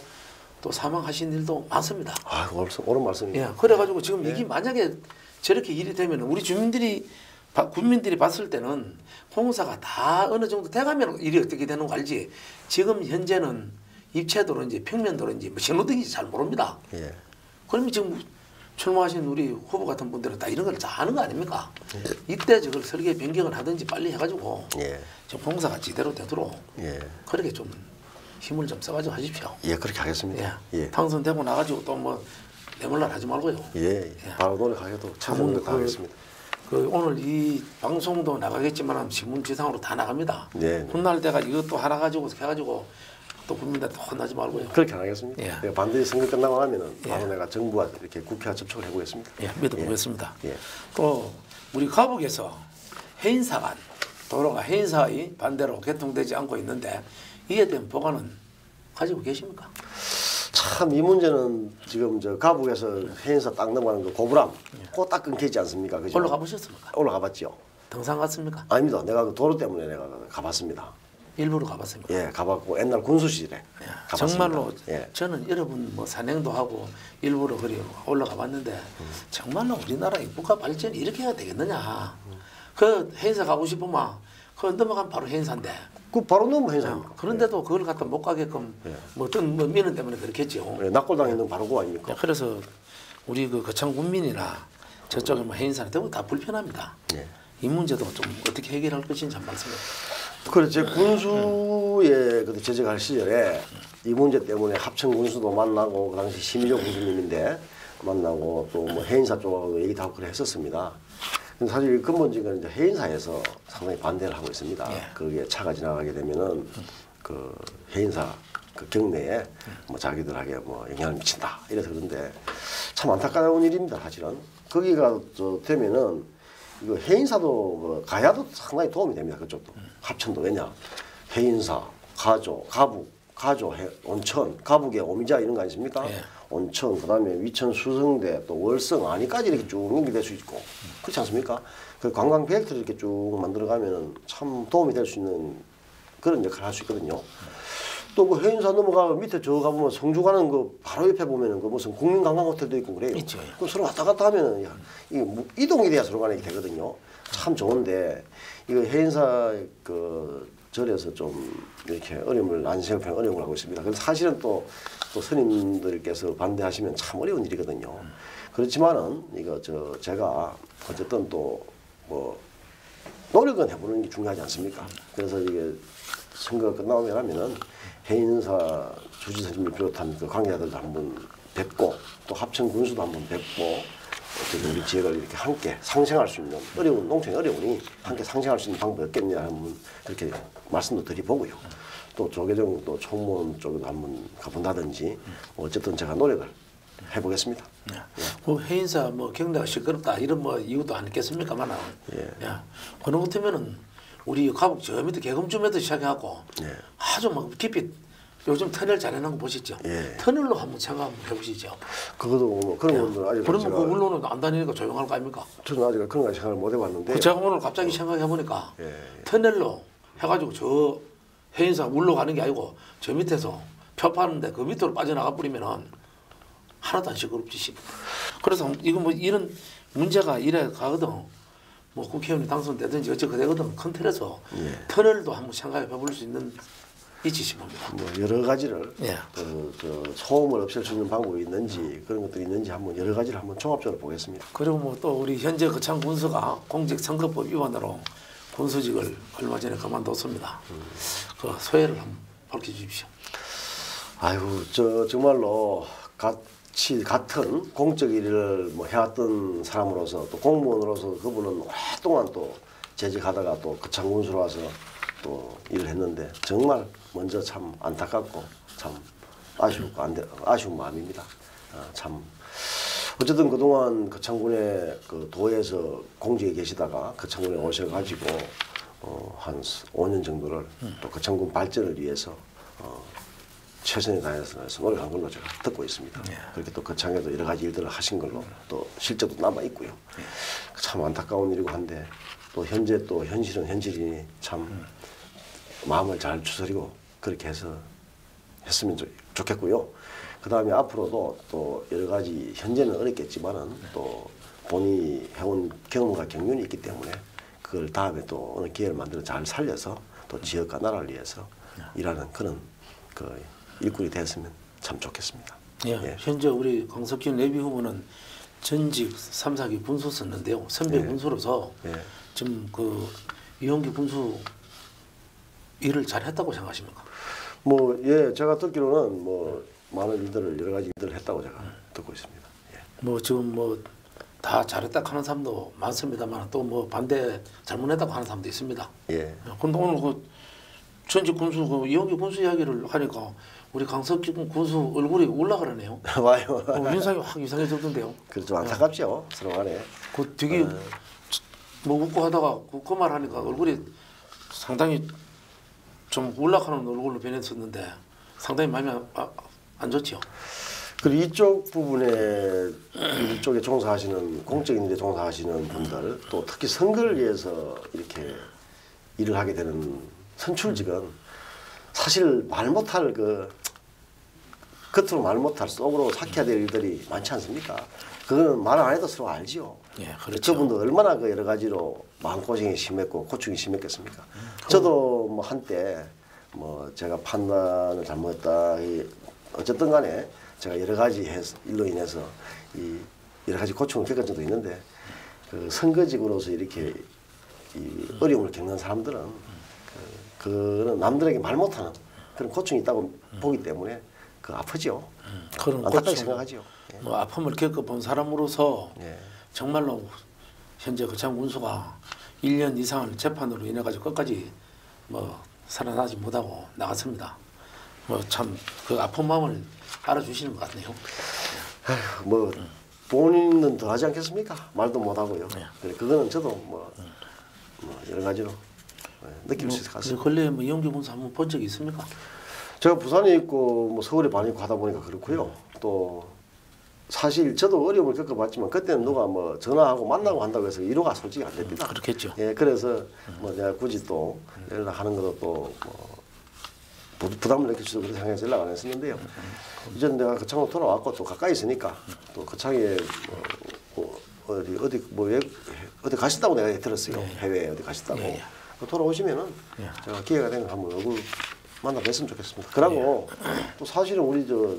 또 사망하신 일도 많습니다. 아, 옳은 말씀입니다. 예, 그래가지고 지금 이게 만약에 저렇게 일이 되면 우리 주민들이 국민들이 봤을 때는 공사가 다 어느 정도 돼가면 일이 어떻게 되는 거 알지. 지금 현재는 입체도로인지 평면도로인지 뭐 신호등인지 잘 모릅니다. 예. 그러면 지금 출마하신 우리 후보 같은 분들은 다 이런 걸 다 아는 거 아닙니까? 이때 저걸 설계 변경을 하든지 빨리 해가지고 예. 좀 공사가 제대로 되도록 예. 그렇게 좀 힘을 좀 써가지고 하십시오. 예, 그렇게 하겠습니다. 예. 예. 당선되고 나가지고 또 뭐 내몰라 하지 말고요. 예. 바로 노력하게도 최선을 다하겠습니다. 그 오늘 이 방송도 나가겠지만 신문지상으로 다 나갑니다. 네. 혼날 때가 이것도 하나 가지고 해가지고 또 국민들한테 혼나지 말고요. 그렇게 하겠습니다. 예. 예. 반드시 선거 끝나고 나면은 예. 바로 내가 정부와 이렇게 국회와 접촉을 해보겠습니다. 예, 믿어보겠습니다. 예. 또 우리 가북에서 해인사간 도로가 해인사의 반대로 개통되지 않고 있는데 이에 대한 보관은 가지고 계십니까? 참 이 문제는 지금 저 가북에서 해인사 딱 넘어가는 그 고부람 그거 딱 끊기지 않습니까? 그죠? 올라가 보셨습니까? 올라가 봤죠. 등산 갔습니까? 아닙니다. 내가 그 도로 때문에 내가 가봤습니다. 일부러 가봤습니까? 예, 가봤고 옛날 군수 시절에 가봤습니다. 정말로 예. 저는 여러분 뭐 산행도 하고 일부러 그리 올라가 봤는데 정말로 우리나라의 국가 발전이 이렇게 해야 되겠느냐. 그 해인사 가고 싶으면 그 넘어가면 바로 해인사인데 그 바로 넘어 해인사입니까? 그런데도 그걸 갖다 못 가게끔 뭐 어떤 뭐 미는 때문에 그렇겠죠. 예, 낙골당에 있는 바로 그거 아닙니까? 그래서 우리 그 거창 군민이나 저쪽에 뭐 해인사나 대부분 다 불편합니다. 예. 이 문제도 좀 어떻게 해결할 것인지 한 말씀해. 그래 제 군수에 그때 재직할 시절에 이 문제 때문에 합천 군수도 만나고 그 당시 심의조 군수님인데 만나고 또 뭐 해인사 쪽하고 얘기도 하고 그래 했었습니다. 근데 사실 근본적인 이제 해인사에서 상당히 반대를 하고 있습니다. 예. 그게 차가 지나가게 되면은 그 해인사 그 경내에 뭐 자기들에게 뭐 영향을 미친다 이래서 그런데 참 안타까운 일입니다. 사실은 거기가 저 되면은 이거 해인사도 뭐 가야도 상당히 도움이 됩니다. 그쪽도 합천도 왜냐 해인사, 가조, 가북, 가조, 온천, 가북에 오미자 이런 거 아니십니까? 예. 온천, 그다음에 위천, 수성대, 또 월성, 안이까지 이렇게 쭉 연결될 수 있고 그렇지 않습니까? 그 관광 벨트를 이렇게 쭉 만들어가면은 참 도움이 될 수 있는 그런 역할을 할 수 있거든요. 또 그 해인사 넘어가 밑에 저 가보면 성주 가는 그 바로 옆에 보면은 그 무슨 국민관광호텔도 있고 그래요. 있죠. 그 서로 왔다 갔다 하면은 야, 이게 이동이 돼야 서로 간에 되거든요. 참 좋은데 이거 해인사 그 절에서 좀 이렇게 어려움을 안세우편 어려움을 하고 있습니다. 그래서 사실은 또 스님들께서 반대하시면 참 어려운 일이거든요. 그렇지만은 이거 제가 어쨌든 또 뭐 노력은 해보는 게 중요하지 않습니까? 그래서 이게 선거가 끝나오면 하면은 해인사 주지사님을 비롯한 그 관계자들도 한번 뵙고 또 합천 군수도 한번 뵙고 어떻게 우리 지역을 이렇게 함께 상생할 수 있는 어려운 농촌이 어려우니 함께 상생할 수 있는 방법이 없겠냐 한번 그렇게 말씀도 드려보고요. 또 조계종 또 총무원 쪽에도 한번 가본다든지 어쨌든 제가 노력을 해보겠습니다. 예. 그 해인사 뭐 경내가 시끄럽다 이런 뭐 이유도 안 있겠습니까만 예. 야, 그런 것 같으면은 우리 가북 저 밑에 개금쯤에도 시작해갖고 예. 아주 막 깊이 요즘 터널 잘 해놓은 거 보시죠. 예. 터널로 한번 생각 한번 해보시죠. 그것도 뭐 그런 분들 아직 그러면 제가 그 언론은 안 다니니까 조용할 거 아닙니까? 저는 아직 그런 거 생각을 못 해봤는데 그 제가 오늘 갑자기 생각해보니까 예. 터널로 해가지고 저 해인사 울러 가는 게 아니고 저 밑에서 표 파는데 그 밑으로 빠져나가 버리면은 하나도 안 시끄럽지 싶어. 그래서 이거 뭐 이런 문제가 이래 가거든. 뭐 국회의원이 당선되든지 어쩌고 되거든 큰 틀에서 예. 터널도 한번 생각해 볼 수 있는 있지 싶습니다. 뭐 여러 가지를 예. 저 소음을 없앨 수 있는 방법이 있는지 그런 것들이 있는지 한번 여러 가지를 한번 종합적으로 보겠습니다. 그리고 뭐 또 우리 현재 거창 군수가 공직선거법 위반으로 군수직을 얼마 전에 그만뒀습니다. 그 소회를 한번 밝혀주십시오. 아이고 저 정말로 같은 공적 일을 뭐 해왔던 사람으로서 또 공무원으로서 그분은 오랫동안 또 재직하다가 또 거창 군수로 와서 또 일을 했는데 정말 먼저 참 안타깝고 참 아쉬운 마음입니다. 참 어쨌든 그동안 거창군의 그 도에서 공직에 계시다가 거창군에 오셔가지고 한 5년 정도를 또 거창군 발전을 위해서 최선을 다해서 노력한 걸로 제가 듣고 있습니다. 그렇게 또 거창에도 여러 가지 일들을 하신 걸로 또 실적도 남아 있고요. 참 안타까운 일이고 한데 또 현재 또 현실은 현실이니 참 마음을 잘 추스리고 그렇게 해서 했으면 좋겠고요. 그 다음에 앞으로도 또 여러 가지 현재는 어렵겠지만은 또 본인이 해온 경험과 경륜이 있기 때문에 그걸 다음에 또 어느 기회를 만들어 잘 살려서 또 지역과 나라를 위해서 일하는 그런 그 일꾼이 됐으면 참 좋겠습니다. 예. 예. 현재 우리 강석균 예비 후보는 전직 3, 4기 군수 썼는데요. 선배 군수로서 예. 좀 그 이용기 군수 일을 잘했다고 생각하십니까? 뭐 예, 제가 듣기로는 뭐 많은 일들을 여러 가지 일들을 했다고 제가 듣고 있습니다. 예. 뭐 지금 뭐 다 잘했다 하는 사람도 많습니다만 또 뭐 반대 잘못했다고 하는 사람도 있습니다. 예. 근데 오늘 그 전직 군수 그 이용기 군수 이야기를 하니까 우리 강석균 군수 얼굴이 올라가라네요. 와요. 인상이 확 이상해졌던데요. 그래서 좀 안타깝죠 서로 간에. 그 되게 뭐 웃고 하다가 그 말 하니까 얼굴이 상당히 좀 올라가는 얼굴로 변했었는데 상당히 마음이 안 좋죠. 그리고 이쪽 부분에 이쪽에 종사하시는 공적인 일에 종사하시는 분들 또 특히 선거를 위해서 이렇게 일을 하게 되는 선출직은 사실 말 못할 그 겉으로 말 못할 속으로 삭혀야 될 일들이 많지 않습니까? 그거는 말 안 해도 서로 알지요. 예, 그렇죠. 저분도 얼마나 그 여러 가지로 마음고생이 심했고 고충이 심했겠습니까? 저도 뭐 한때 뭐 제가 판단을 잘못했다 어쨌든 간에 제가 여러 가지 일로 인해서 이 여러 가지 고충을 겪은 적도 있는데 그 선거직으로서 이렇게 이 어려움을 겪는 사람들은 그는 남들에게 말 못하는 그런 고충이 있다고 보기 때문에 그 아프죠. 그런 안타깝게 고충, 생각하죠. 예. 뭐 아픔을 겪어본 사람으로서 예. 정말로 현재 거창 군수가 1년 이상을 재판으로 인해 가지고 끝까지 뭐 살아나지 못하고 나갔습니다. 뭐 참 그 아픈 마음을 알아주시는 것 같네요. 아휴, 뭐 본인은 더 하지 않겠습니까? 말도 못 하고요. 그래 그거는 저도 뭐 여러 가지로 느낄 수 있을 것 같습니다. 근래 뭐 이용기 군수 한번 본 적이 있습니까? 제가 부산에 있고 뭐 서울에 많이 가다 보니까 그렇고요. 또 사실 저도 어려움을 겪어봤지만 그때는 누가 뭐 전화하고 만나고 한다고 해서 위로가 솔직히 안 됩니다. 그렇겠죠. 예, 그래서 뭐 내가 굳이 또 연락하는 것도 또뭐 부담을 느낄 수도 그런 생각해서 연락 안 했었는데요. 이제는 내가 거창으로 돌아왔고 또 가까이 있으니까 또 거창에 어디 가신다고 내가 들었어요. 해외에 어디 가신다고. 돌아오시면은 제가 기회가 되면 한번 얼굴 만나 뵀으면 좋겠습니다. 그리고 또 사실은 우리 저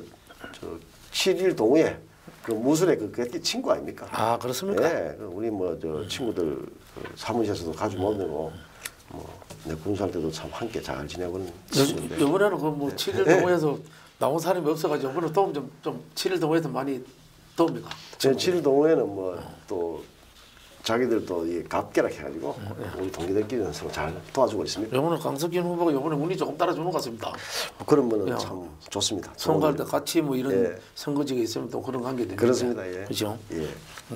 7일 동호회 그 무술의 그 친구 아닙니까? 아 그렇습니까? 예, 우리 뭐 저 친구들 그 사무실에서도 자주 모이고 뭐 내 군수할 때도 참 함께 잘 지내고는 친구인데. 이번에는 그뭐 7일 동호회에서 나온 사람이 없어가지고 이번에 도움 좀 7일 동호회에서 많이 도웁니까? 7일 동호회는 뭐 또 자기들 또 갑계락 해가지고 우리 동기들끼리는 서로 잘 도와주고 있습니다. 이번에 강석균 후보가 이번에 운이 조금 따라주는 것 같습니다. 그런 거는 참 좋습니다. 선거할 때 같이 뭐 이런 선거직에 있으면 또 그런 관계 되는데 그렇습니다. 예. 그렇죠. 예.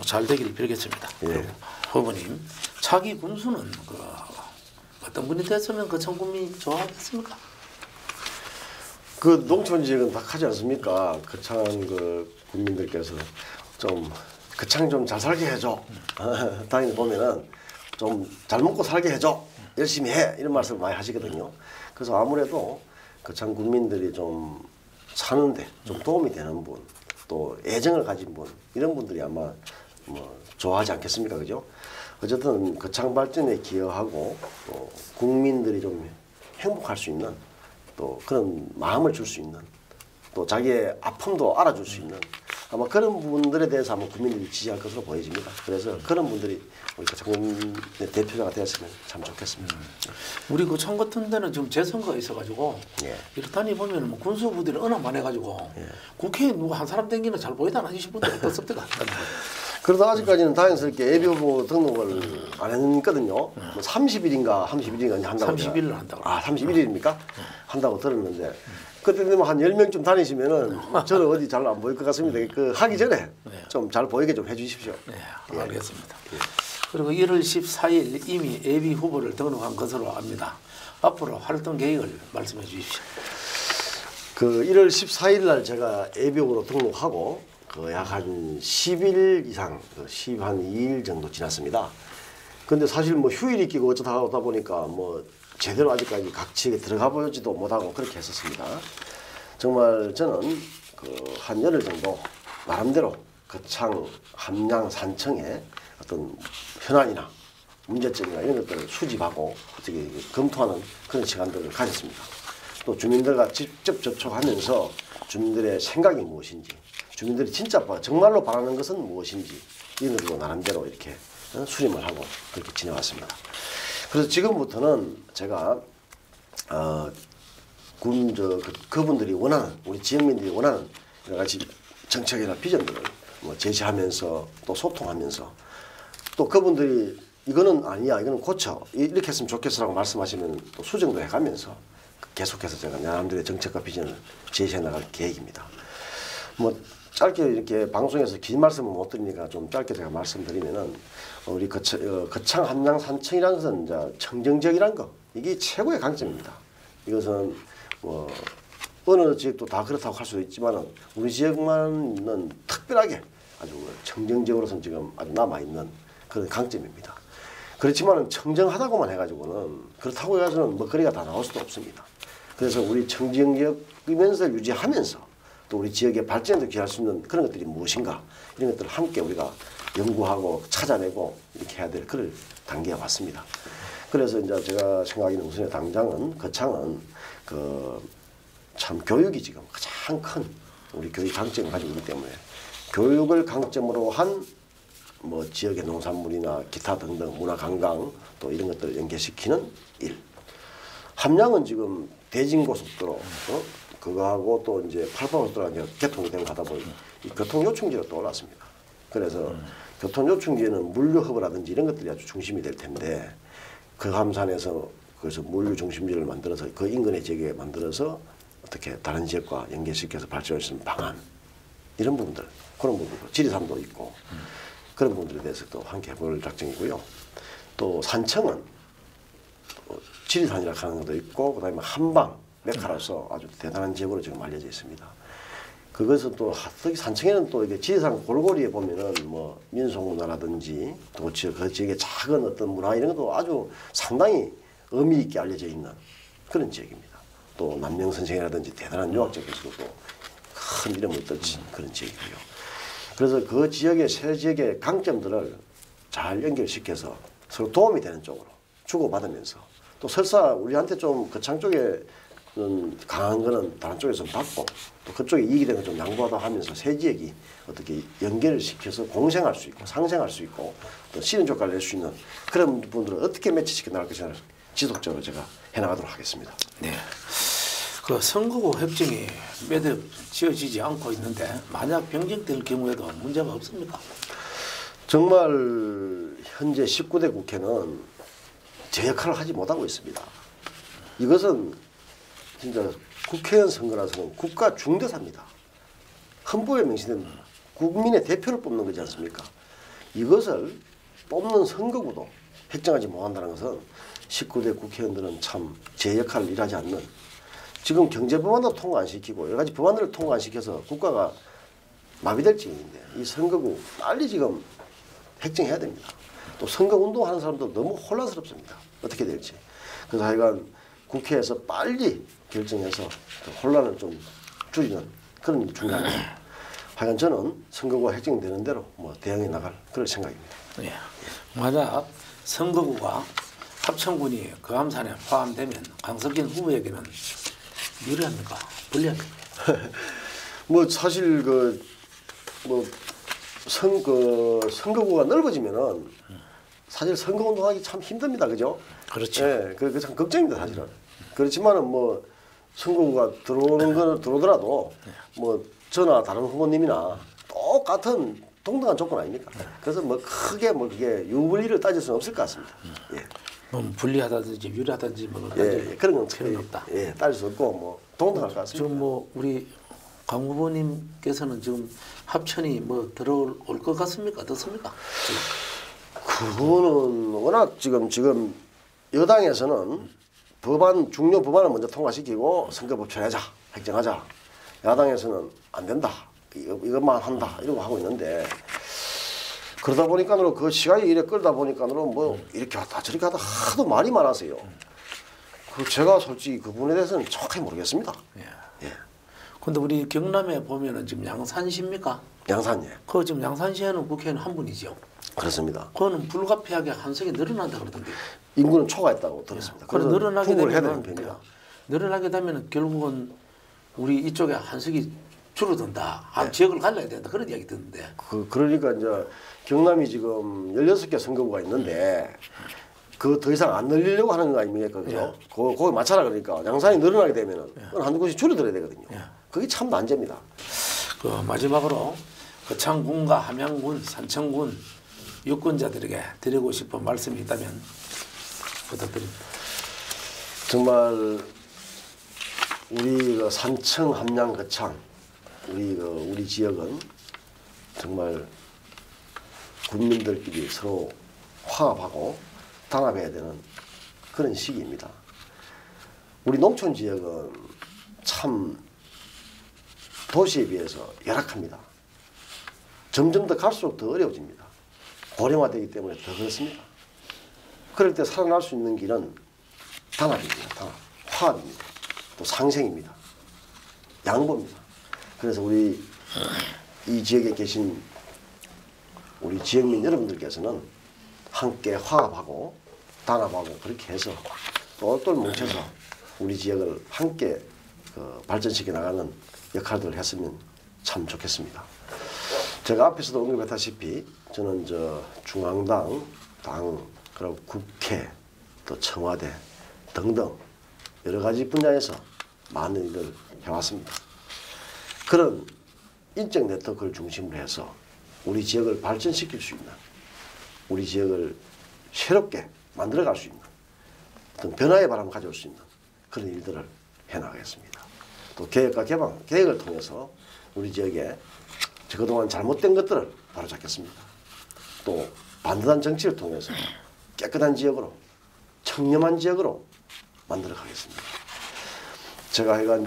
잘 되기를 빌겠습니다. 그리고 후보님 차기 군수는 그 어떤 분이 됐으면 거창 국민이 좋아하겠습니까? 그 농촌 지역은 다 하지 않습니까? 거창 그 국민들께서 좀 거창 좀 잘 살게 해줘. 당연히 보면은 좀 잘 먹고 살게 해줘. 열심히 해. 이런 말씀을 많이 하시거든요. 그래서 아무래도 거창 국민들이 좀 사는데 좀 도움이 되는 분, 또 애정을 가진 분 이런 분들이 아마 뭐 좋아하지 않겠습니까, 그죠? 어쨌든 거창 발전에 기여하고 또 국민들이 좀 행복할 수 있는 또 그런 마음을 줄 수 있는 또 자기의 아픔도 알아줄 수 있는 아마 그런 분들에 대해서 아마 국민들이 지지할 것으로 보여집니다. 그래서 그런 분들이 우리 거창군의 대표자가 되었으면 참 좋겠습니다. 우리 그 청 같은 데는 지금 재선거가 있어가지고 예. 이렇다니 보면 뭐 군수부들이 워낙 많아가지고 국회에 누구 한 사람 땡기는 잘 보이다 안 하시는 분들 어떻습니까? 그래도 아직까지는 다행스럽게 예비후보 등록을 안 했거든요. 뭐 30일인가 31일인가 한다고. 30일을 한다고. 31일입니까? 한다고 들었는데 그때 되면 한 10명쯤 다니시면은 저는 어디 잘 안 보일 것 같습니다. 그 하기 전에 좀 잘 보이게 좀 해주십시오. 네, 알겠습니다. 그리고 1월 14일 이미 예비 후보를 등록한 것으로 압니다. 앞으로 활동 계획을 말씀해 주십시오. 그 1월 14일 날 제가 예비후보로 등록하고 그 약 한 10일 이상, 12일 정도 지났습니다. 근데 사실 뭐 휴일이 끼고 어쩌다 하다 보니까 뭐 제대로 아직까지 각 지역에 들어가 보지도 못하고 그렇게 했었습니다. 정말 저는 그 한 열흘 정도 나름대로 거창, 함양, 산청의 어떤 현안이나 문제점이나 이런 것들을 수집하고 어떻게 검토하는 그런 시간들을 가졌습니다. 또 주민들과 직접 접촉하면서 주민들의 생각이 무엇인지, 주민들이 진짜 정말로 바라는 것은 무엇인지 이런 것도 나름대로 이렇게 수렴을 하고 그렇게 지내왔습니다. 그래서 지금부터는 제가 그분들이 원하는 우리 지역민들이 원하는 여러 가지 정책이나 비전들을 뭐 제시하면서 또 소통하면서 또 그분들이 이거는 아니야 이거는 고쳐 이렇게 했으면 좋겠어라고 말씀하시면 또 수정도 해가면서 계속해서 제가 나름대로의 정책과 비전을 제시해 나갈 계획입니다. 뭐 짧게 이렇게 방송에서 긴 말씀을 못 드리니까 좀 짧게 제가 말씀드리면은 우리 거창 함양 산청이라는 것은 이제 청정지역이라는 거 이게 최고의 강점입니다. 이것은 뭐 어느 지역도 다 그렇다고 할 수도 있지만은 우리 지역만은 특별하게 아주 청정지역으로서는 지금 아주 남아 있는 그런 강점입니다. 그렇지만은 청정하다고만 해가지고는 그렇다고 해서는 먹거리가 다 나올 수도 없습니다. 그래서 우리 청정지역이면서 유지하면서 또 우리 지역의 발전에도 기여할 수 있는 그런 것들이 무엇인가 이런 것들을 함께 우리가 연구하고 찾아내고 이렇게 해야 될 그런 단계가 왔습니다. 그래서 이제 제가 생각하기는 우선 당장은 거창은 참 교육이 지금 가장 큰 우리 교육 강점을 가지고 있기 때문에 교육을 강점으로 한 뭐 지역의 농산물이나 기타 등등 문화 관광 또 이런 것들을 연계시키는 일. 함양은 지금 대진고속도로 그거하고 또 이제 88고속도로가 이제 개통이 되고 하다 보니 이 교통요충지로 떠올랐습니다. 그래서 교통요충지에는 물류허브라든지 이런 것들이 아주 중심이 될 텐데 그 함산에서 그래서 물류 중심지를 만들어서 그 인근의 지역에 만들어서 어떻게 다른 지역과 연계시켜서 발전할 수 있는 방안 이런 부분들 그런 부분들 지리산도 있고 그런 부분들에 대해서 또 함께 해볼 작정이고요. 또 산청은 지리산이라 하는 것도 있고 그다음에 한방 메카로서 아주 대단한 지역으로 지금 알려져 있습니다. 그것은 또 특히 산청에는 또 이게 지리산 골고리에 보면은 뭐 민속문화라든지 또 그 지역의 작은 어떤 문화 이런 것도 아주 상당히 의미 있게 알려져 있는 그런 지역입니다. 또 남명선생이라든지 대단한 유학적에서도 큰 이름을 떨친 그런 지역이고요. 그래서 그 지역의 세 지역의 강점들을 잘 연결시켜서 서로 도움이 되는 쪽으로 주고받으면서 또 설사 우리한테 좀 거창 쪽에 강한 거는 다른 쪽에서 받고 또 그쪽에 이익이 되는 좀 양보하다 하면서 세 지역이 어떻게 연결을 시켜서 공생할 수 있고 상생할 수 있고 또 실현 효과를 낼 수 있는 그런 부분들을 어떻게 매치시켜 나갈 것인가 지속적으로 제가 해나가도록 하겠습니다. 네. 그 선거구 협정이 매듭 지어지지 않고 있는데 만약 변경될 경우에도 문제가 없습니까? 정말 현재 19대 국회는 제 역할을 하지 못하고 있습니다. 이것은 진짜 국회의원 선거라서는 국가 중대사입니다. 헌법에 명시된 국민의 대표를 뽑는 거지 않습니까? 이것을 뽑는 선거구도 획정하지 못한다는 것은 19대 국회의원들은 참 제 역할을 일하지 않는 지금 경제법안도 통과 안 시키고 여러 가지 법안들을 통과 안 시켜서 국가가 마비될 지경인데 이 선거구 빨리 지금 획정해야 됩니다. 또 선거운동하는 사람도 너무 혼란스럽습니다. 어떻게 될지. 그래서 하여간 국회에서 빨리 결정해서 혼란을 좀 줄이는 그런 중요합니다. 하여간 저는 선거구가 획정되는 대로 뭐 대응해 나갈 그럴 생각입니다. 예. 만약 선거구가 합천군이 거암산에 포함되면 강석진 후보에게는 유리합니까? 불리합니까? 뭐 사실 뭐 선거구가 넓어지면은 사실 선거 운동하기 참 힘듭니다, 그죠? 그렇죠. 예, 그 참 걱정입니다, 사실은. 그렇지만은 뭐 선거구가 들어오는 거는 들어오더라도 뭐 저나 다른 후보님이나 똑같은 동등한 조건 아닙니까? 그래서 뭐 크게 뭐 그게 유불리를 따질 수는 없을 것 같습니다. 예. 뭐 불리하다든지 유리하다든지 뭐 예, 그런 건 필요는 없다. 예, 따질 수 없고 뭐 동등할 것 같습니다. 지금 뭐 우리 강 후보님께서는 지금 합천이 뭐 들어올 것 같습니까? 어떻습니까? 그거는 워낙 지금 여당에서는 중요 법안을 먼저 통과시키고 선거법 처리하자, 획정하자. 야당에서는 안 된다, 이것만 한다 이러고 하고 있는데 그러다 보니까는 그 시간이 이래 끌다 보니까는 뭐 이렇게 왔다 저렇게 하다 하도 말이 많아서요. 그 제가 솔직히 그 부분에 대해서는 정확히 모르겠습니다. 예. 예. 근데 우리 경남에 보면은 지금 양산시입니까? 양산예. 그 지금 양산시에는 국회의원 한 분이죠. 그렇습니다. 그거는 불가피하게 한석이 늘어난다 그러던데. 인구는 초과했다고 들었습니다. 그래 그래서 늘어나게 풍부를 해야 되면 되는 편입니다. 늘어나게 되면 결국은 우리 이쪽에 한석이 줄어든다. 지역을 갈라야 된다. 그런 이야기 듣는데. 그러니까 이제 경남이 지금 16개 선거구가 있는데 그 더 이상 안 늘리려고 하는 거 아닙니까? 그죠? 거기 맞춰라 그러니까 양산이 늘어나게 되면은 한두 곳이 줄어들어야 되거든요. 그게 참 난제입니다. 그 마지막으로 거창군과 함양군, 산청군 유권자들에게 드리고 싶은 말씀이 있다면 부탁드립니다. 정말 우리 산청, 함양, 거창 우리 지역은 정말 국민들끼리 서로 화합하고 단합해야 되는 그런 시기입니다. 우리 농촌 지역은 참 도시에 비해서 열악합니다. 점점 더 갈수록 더 어려워집니다. 고령화되기 때문에 더 그렇습니다. 그럴 때 살아날 수 있는 길은 단합입니다. 단합. 화합입니다. 또 상생입니다. 양보입니다. 그래서 우리 이 지역에 계신 우리 지역민 여러분들께서는 함께 화합하고 단합하고 그렇게 해서 똘똘 뭉쳐서 우리 지역을 함께 발전시켜 나가는 역할들을 했으면 참 좋겠습니다. 제가 앞에서도 언급했다시피 저는 중앙당, 당, 그리고 국회, 또 청와대 등등 여러 가지 분야에서 많은 일을 해왔습니다. 그런 인적 네트워크를 중심으로 해서 우리 지역을 발전시킬 수 있는, 우리 지역을 새롭게 만들어갈 수 있는 어떤 변화의 바람을 가져올 수 있는 그런 일들을 해나가겠습니다. 또 계획과 개방, 계획을 통해서 우리 지역에 그동안 잘못된 것들을 바로잡겠습니다. 또 반듯한 정치를 통해서 깨끗한 지역으로, 청렴한 지역으로 만들어 가겠습니다. 제가 하여간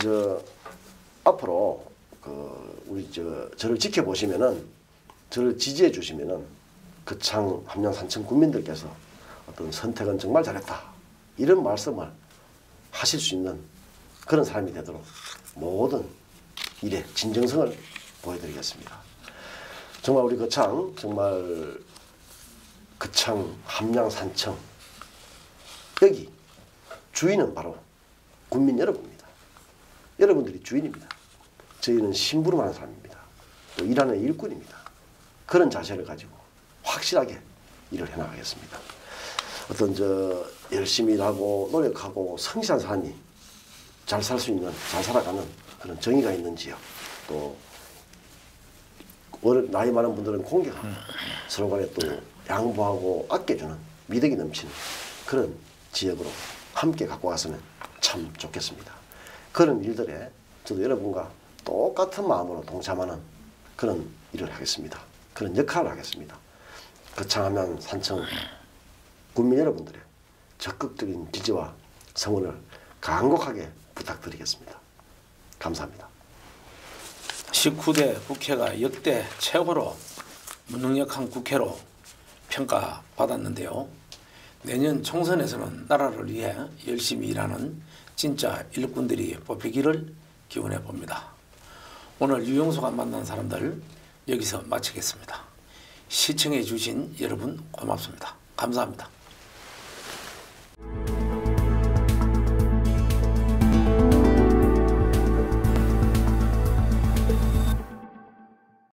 앞으로 우리 저를 지켜보시면은, 저를 지지해 주시면은 거창, 함양, 산청 국민들께서 어떤 선택은 정말 잘했다, 이런 말씀을 하실 수 있는 그런 사람이 되도록 모든 일에 진정성을 보여드리겠습니다. 정말 우리 거창, 함양, 산청, 여기 주인은 바로 국민 여러분입니다. 여러분들이 주인입니다. 저희는 심부름하는 사람입니다. 또 일하는 일꾼입니다. 그런 자세를 가지고 확실하게 일을 해나가겠습니다. 어떤 열심히 일하고 노력하고 성실한 사람이 잘 살 수 있는, 잘 살아가는 그런 정의가 있는 지역, 또 나이 많은 분들은 공경하고 서로 간에 또 양보하고 아껴주는 미덕이 넘치는 그런 지역으로 함께 갖고 가서는 참 좋겠습니다. 그런 일들에 저도 여러분과 똑같은 마음으로 동참하는 그런 일을 하겠습니다. 그런 역할을 하겠습니다. 거창, 함양, 산청 국민 여러분들의 적극적인 지지와 성원을 간곡하게 부탁드리겠습니다. 감사합니다. 19대 국회가 역대 최고로 무능력한 국회로 평가받았는데요. 내년 총선에서는 나라를 위해 열심히 일하는 진짜 일꾼들이 뽑히기를 기원해 봅니다. 오늘 유영수가 만난 사람들 여기서 마치겠습니다. 시청해 주신 여러분 고맙습니다. 감사합니다.